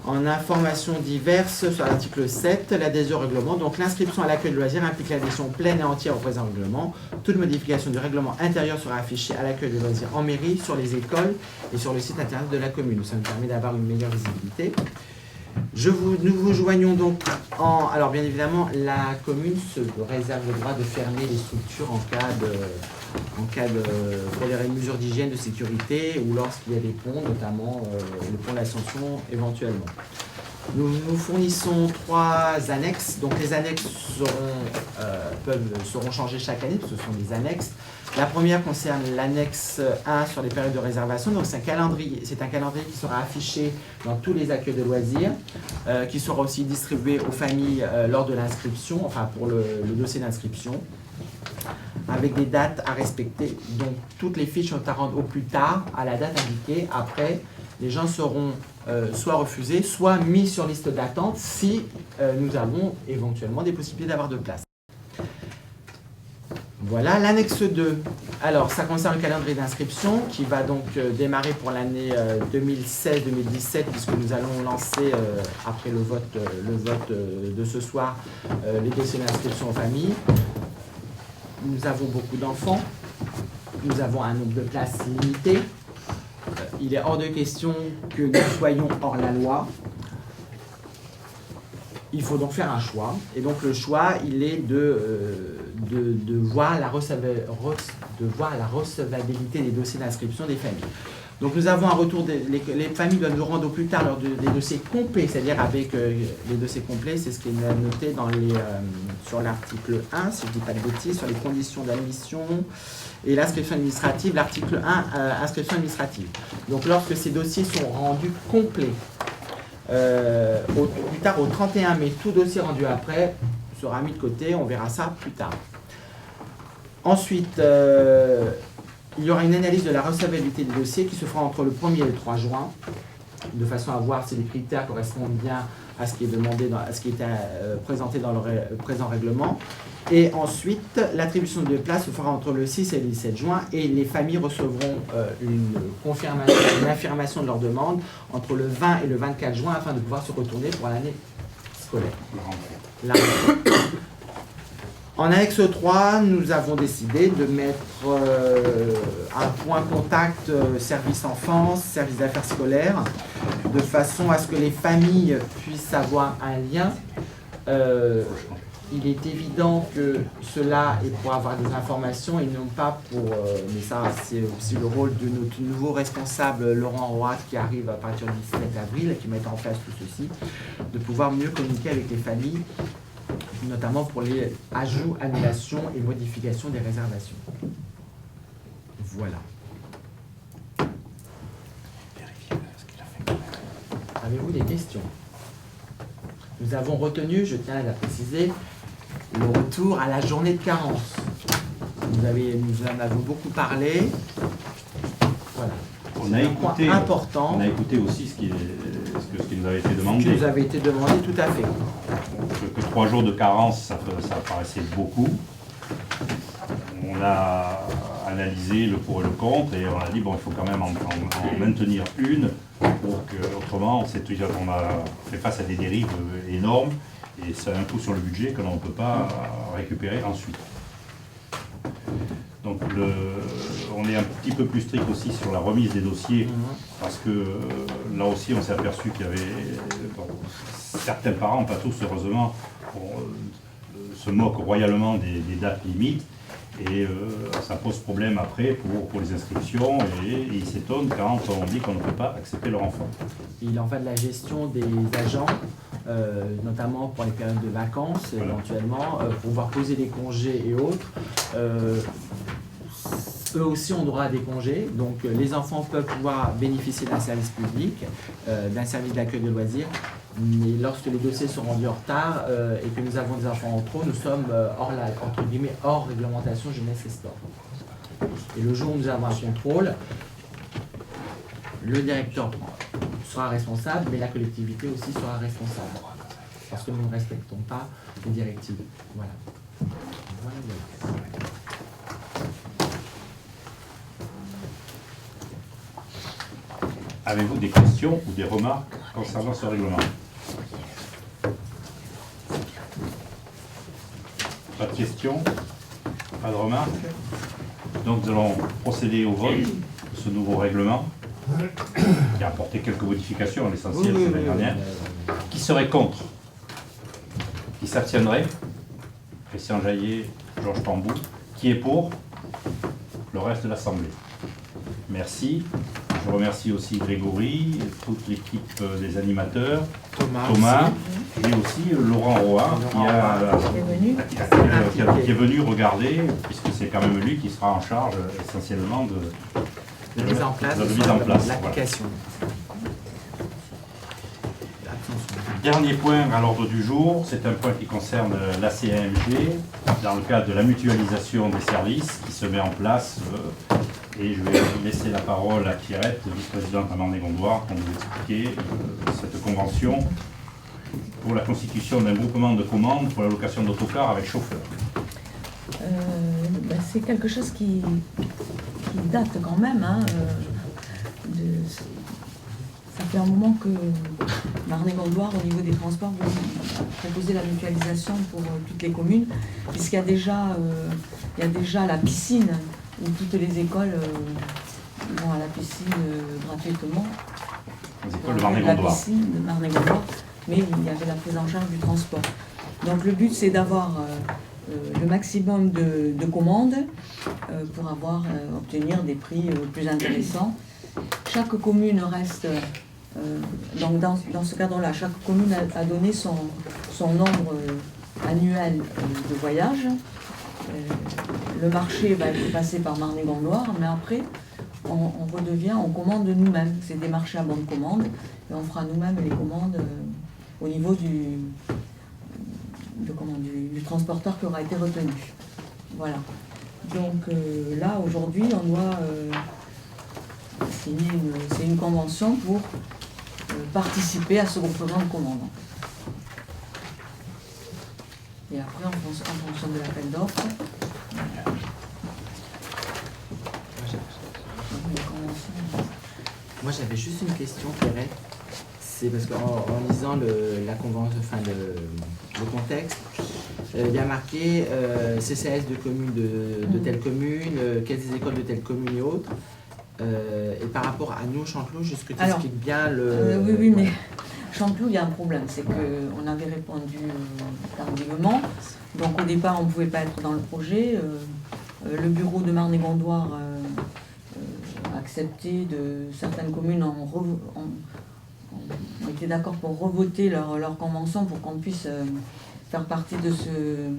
En informations diverses, sur l'article 7, l'adhésion au règlement. Donc l'inscription à l'accueil de loisirs implique l'adhésion pleine et entière au présent règlement. Toute modification du règlement intérieur sera affichée à l'accueil de loisirs en mairie, sur les écoles et sur le site internet de la commune. Ça nous permet d'avoir une meilleure visibilité. Nous vous joignons donc alors bien évidemment, la commune se réserve le droit de fermer les structures pour les mesures d'hygiène, de sécurité ou lorsqu'il y a des ponts, notamment le pont de l'Ascension éventuellement. Nous fournissons 3 annexes, donc les annexes seront changées chaque année, parce que ce sont des annexes. La première concerne l'annexe 1 sur les périodes de réservation, donc c'est un calendrier qui sera affiché dans tous les accueils de loisirs, qui sera aussi distribué aux familles lors de l'inscription, pour le dossier d'inscription, avec des dates à respecter. Donc toutes les fiches sont à rendre au plus tard, à la date indiquée. Après, les gens seront soit refusés, soit mis sur liste d'attente si nous avons éventuellement des possibilités d'avoir de place. Voilà, l'annexe 2. Alors, ça concerne le calendrier d'inscription qui va donc démarrer pour l'année 2016-2017, puisque nous allons lancer, après le vote de ce soir, les dossiers d'inscription aux familles. Nous avons beaucoup d'enfants, nous avons un nombre de places limité. Il est hors de question que nous soyons hors la loi. Il faut donc faire un choix. Et donc le choix, il est de voir la recevabilité des dossiers d'inscription des familles. Donc nous avons un retour, les familles doivent nous rendre au plus tard des dossiers complets, c'est-à-dire avec les dossiers complets, c'est ce qui est noté sur l'article 1, si je ne dis pas de bêtises, sur les conditions d'admission et l'inscription administrative, l'article 1, inscription administrative. Donc lorsque ces dossiers sont rendus complets, plus tard au 31 mai, tout dossier rendu après sera mis de côté, on verra ça plus tard. Ensuite, il y aura une analyse de la recevabilité des dossiers qui se fera entre le 1er et le 3 juin, de façon à voir si les critères correspondent bien à ce qui est demandé, à ce qui était présenté dans le présent règlement. Et ensuite, l'attribution de places se fera entre le 6 et le 17 juin et les familles recevront une affirmation de leur demande entre le 20 et le 24 juin afin de pouvoir se retourner pour l'année scolaire. La rentrée. En annexe 3, nous avons décidé de mettre un point contact service enfance, service d'affaires scolaires, de façon à ce que les familles puissent avoir un lien. Il est évident que cela est pour avoir des informations et non pas pour... mais ça, c'est aussi le rôle de notre nouveau responsable, Laurent Roat, qui arrive à partir du 17 avril et qui met en place tout ceci, de pouvoir mieux communiquer avec les familles, notamment pour les ajouts, annulations et modifications des réservations. Voilà. Avez-vous des questions? Nous avons retenu, je tiens à la préciser, le retour à la journée de carence. Nous en avons beaucoup parlé. Voilà. On a écouté, important. On a écouté aussi ce qui nous avait été demandé. Ce qui nous avait été demandé, tout à fait. Que 3 jours de carence, ça paraissait beaucoup. On a analysé le pour et le contre et on a dit bon, il faut quand même en maintenir une pour que autrement on a fait face à des dérives énormes et ça a un coût sur le budget que l'on ne peut pas récupérer ensuite. Donc on est un petit peu plus strict aussi sur la remise des dossiers parce que là aussi on s'est aperçu qu'il y avait certains parents, pas tous heureusement, se moquent royalement des dates limites et ça pose problème après pour les inscriptions et ils s'étonnent quand on dit qu'on ne peut pas accepter leur enfant. Il en va de la gestion des agents, notamment pour les périodes de vacances éventuellement, pour pouvoir poser des congés et autres. Eux aussi ont droit à des congés, donc les enfants peuvent pouvoir bénéficier d'un service public, d'un service d'accueil de loisirs, mais lorsque les dossiers sont rendus en retard et que nous avons des enfants en trop, nous sommes entre guillemets hors réglementation jeunesse et sport. Et le jour où nous avons un contrôle, le directeur sera responsable, mais la collectivité aussi sera responsable, parce que nous ne respectons pas les directives. Voilà. Voilà. Avez-vous des questions ou des remarques concernant ce règlement? Pas de questions? Pas de remarques? Donc nous allons procéder au vote de ce nouveau règlement qui a apporté quelques modifications, l'essentiel c'est l'année dernière. Qui serait contre? Qui s'abstiendrait? Christian Jaillet, Georges Tambou. Qui est pour? Le reste de l'Assemblée. Merci. Je remercie aussi Grégory, toute l'équipe des animateurs, Thomas et aussi Laurent Roy qui est venu regarder, puisque c'est quand même lui qui sera en charge essentiellement de mise en place, l'application. Dernier point à l'ordre du jour, c'est un point qui concerne la CAMG, dans le cadre de la mutualisation des services qui se met en place. Et je vais laisser la parole à Pierrette, vice-présidente à Marne-et-Gondoire, pour nous expliquer cette convention pour la constitution d'un groupement de commandes pour la location d'autocars avec chauffeur. C'est quelque chose qui date quand même. Ça fait un moment que Marne-et-Gondoire, au niveau des transports, a proposé la mutualisation pour toutes les communes, puisqu'il y a déjà la piscine, où toutes les écoles vont à la piscine gratuitement. Les écoles de Marne-et-Gondoire. La piscine de Marne-et-Gondoire, mais il y avait la prise en charge du transport. Donc le but, c'est d'avoir le maximum de commandes pour obtenir des prix plus intéressants chaque commune reste, donc dans ce cadre-là, chaque commune a donné son nombre annuel de voyages. Le marché va être passé par Marne-et-Gondoire, mais après, on commande nous-mêmes. C'est des marchés à bonne commande, et on fera nous-mêmes les commandes au niveau du transporteur qui aura été retenu. Voilà. Donc là, aujourd'hui, on doit signer une convention pour participer à ce groupement de commandes. Et après, en fonction de l'appel d'offres, Moi j'avais juste une question, Pierrette. C'est parce qu'en lisant la convention, enfin le contexte, il y a marqué CCAS de communes de telle commune, quelles écoles de telle commune et autres. Et par rapport à nous, Chanteloup, est-ce que tu expliques bien le... oui, mais Chanteloup, il y a un problème, c'est qu'on avait répondu tardivement. Donc au départ, on ne pouvait pas être dans le projet. Le bureau de Marne-et-Gondoire a accepté certaines communes ont été d'accord pour revoter leur convention pour qu'on puisse faire partie de ce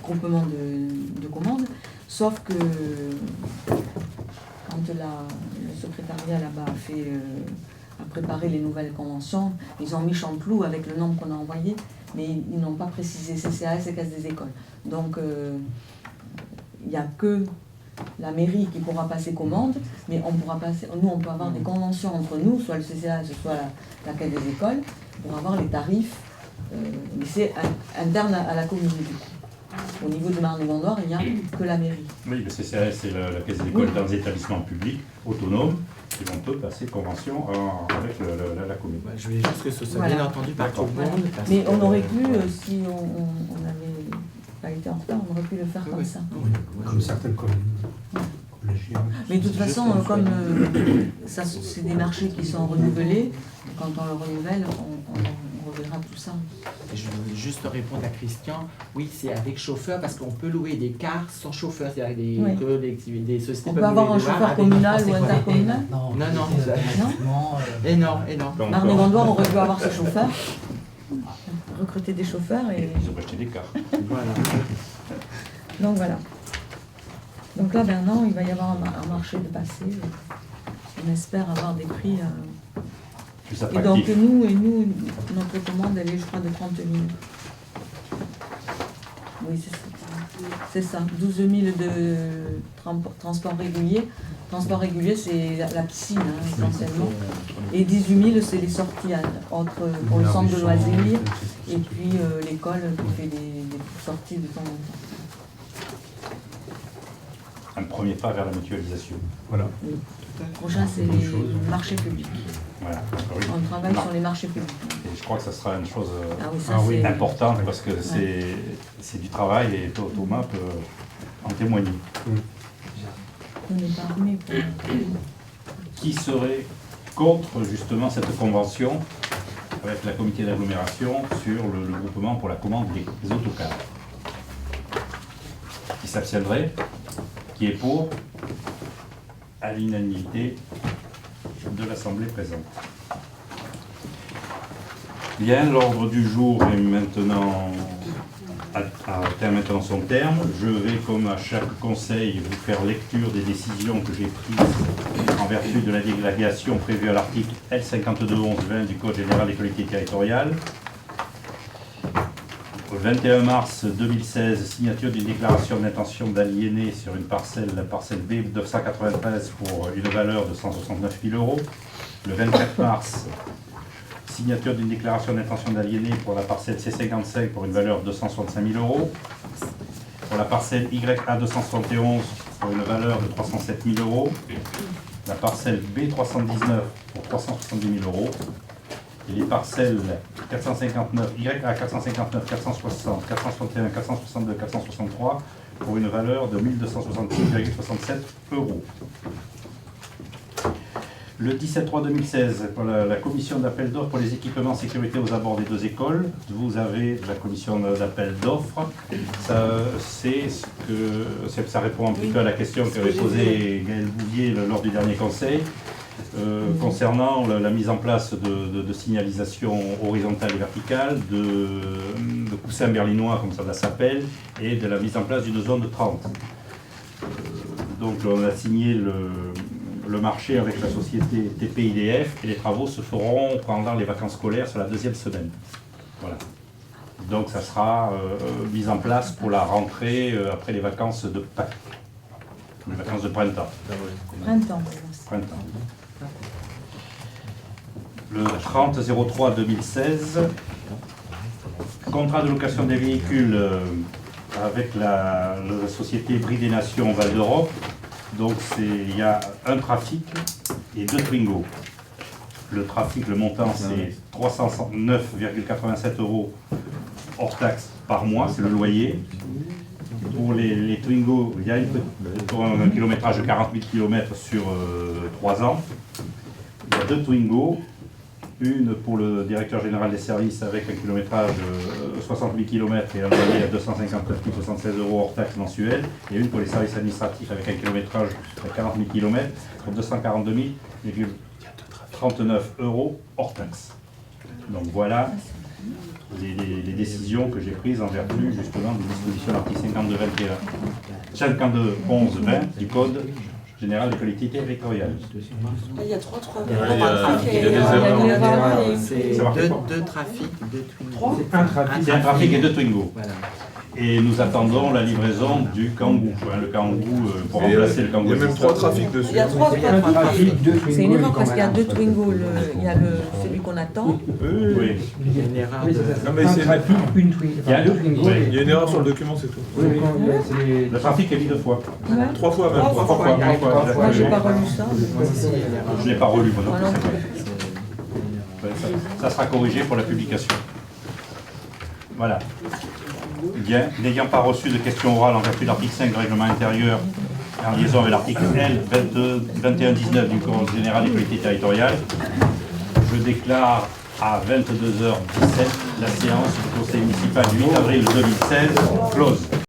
groupement de commandes. Sauf que quand le secrétariat là-bas a préparé les nouvelles conventions, ils ont mis Chanteloup avec le nombre qu'on a envoyé, mais ils n'ont pas précisé CCAS et Caisse des écoles. Donc il n'y a que la mairie qui pourra passer commande, mais on peut avoir des conventions entre nous, soit le CCAS, soit la Caisse des écoles, pour avoir les tarifs, mais c'est interne à la commune du coup. Au niveau de Marne-et-Gondoire, il n'y a que la mairie. Oui, le CCAS, c'est la Caisse des écoles dans les établissements publics autonomes qui vont eux passer convention avec la commune. Je voulais juste que ce soit bien entendu par tout le monde. Mais on aurait pu, si on n'avait pas été en retard, on aurait pu le faire comme ça. Comme certaines communes. Mais de toute façon, comme ça, c'est des marchés qui sont renouvelés, quand on le renouvelle, on reverra tout ça. Et je voulais juste répondre à Christian, oui, c'est avec chauffeur, parce qu'on peut louer des cars sans chauffeur, c'est-à-dire des sociétés. On peut avoir un chauffeur communal ou intercommunal? Non. Et non. Marne-et-Gondoire aurait pu avoir ses chauffeurs, recruter des chauffeurs et... Ils ont acheté des cars. Voilà. Donc voilà. Donc là, maintenant, il va y avoir un marché de passé. On espère avoir des prix... Plus Et attractif. donc nous, notre commande, elle est, je crois, de 30 000. Oui, c'est ça. C'est ça. 12 000 de transport régulier. Transport régulier, c'est la piscine, essentiellement. Et 18 000, c'est les sorties pour le centre de loisirs. Et puis l'école qui fait des sorties de temps en temps. Un premier pas vers la mutualisation. Voilà. Oui. Le prochain, c'est les marchés publics. Voilà. On travaille sur les marchés publics. Et je crois que ça sera une chose C'est importante parce que c'est du travail et Thomas peut en témoigner. On n'est pas armé pour... Qui serait contre justement cette convention avec la comité d'agglomération sur le groupement pour la commande des autocars? Qui s'abstiendrait? Qui est pour? À l'unanimité de l'Assemblée présente. Bien, l'ordre du jour est maintenant atteint maintenant son terme. Je vais, comme à chaque conseil, vous faire lecture des décisions que j'ai prises en vertu de la délégation prévue à l'article L5211-20 du Code général des collectivités territoriales. Le 21 mars 2016, signature d'une déclaration d'intention d'aliéner sur une parcelle, la parcelle B 993 pour une valeur de 169 000 €. Le 24 mars, signature d'une déclaration d'intention d'aliéner pour la parcelle C55 pour une valeur de 265 000 €. Pour la parcelle YA 271 pour une valeur de 307 000 €. La parcelle B319 pour 370 000 €. Et les parcelles 459, YA 459, 460, 461, 462, 463 pour une valeur de 1266,67 €. Le 17-3-2016, pour la commission d'appel d'offres pour les équipements sécurité aux abords des deux écoles, vous avez la commission d'appel d'offres. Ça répond un petit peu à la question qu'avait posée Gaël Bouvier lors du dernier conseil. concernant la mise en place de signalisation horizontale et verticale, de coussins berlinois, comme ça s'appelle, et de la mise en place d'une zone de 30. Donc on a signé le marché avec la société TPIDF et les travaux se feront pendant les vacances scolaires sur la deuxième semaine. Voilà. Donc ça sera mis en place pour la rentrée après les vacances de Pâques, les vacances de printemps. Printemps. Le 30-03-2016, contrat de location des véhicules avec la société Brie des Nations Val d'Europe. Donc il y a un trafic et 2 Twingo. Le trafic, le montant, c'est 309,87 € hors taxe par mois, c'est le loyer. Pour les Twingo, il y a pour un kilométrage de 40 000 km sur 3 ans. Il y a 2 Twingo, une pour le directeur général des services avec un kilométrage de 60 000 km et un loyer à 259 076 € hors taxe mensuelle, et une pour les services administratifs avec un kilométrage de 40 000 km pour 242 039 € hors taxe. Donc voilà les décisions que j'ai prises en vertu justement des dispositions de l'article 52.11.20 du Code général des collectivités territoriales. Il y a 3 il y a des erreurs. C'est 2 trafics, 2 Twingo. C'est un trafic et 2 Twingo. Voilà. Et nous attendons la livraison du Kangoo. Le Kangoo, pour remplacer le Kangoo. Il y a même 3 trafics dessus. Il y a 3 trafics. C'est une erreur parce qu'il y a 2 Twingo. Il y a celui qu'on attend. Oui. Il y a une erreur de... Non, mais c'est- une Twingo. Il y a 2 Twingo. Oui. il y a une erreur sur le document, c'est tout. Le trafic est mis 2 fois. 3 fois même. 3 fois. Moi, j'ai pas relu ça. Je n'ai pas relu, moi non Moi non plus. Ouais, ça sera corrigé pour la publication. Voilà. Bien. N'ayant pas reçu de questions orales en vertu de l'article 5 du règlement intérieur, en liaison avec l'article L 2119 du Code général des collectivités territoriales, je déclare à 22h17 la séance du Conseil municipal du 8 avril 2016 close.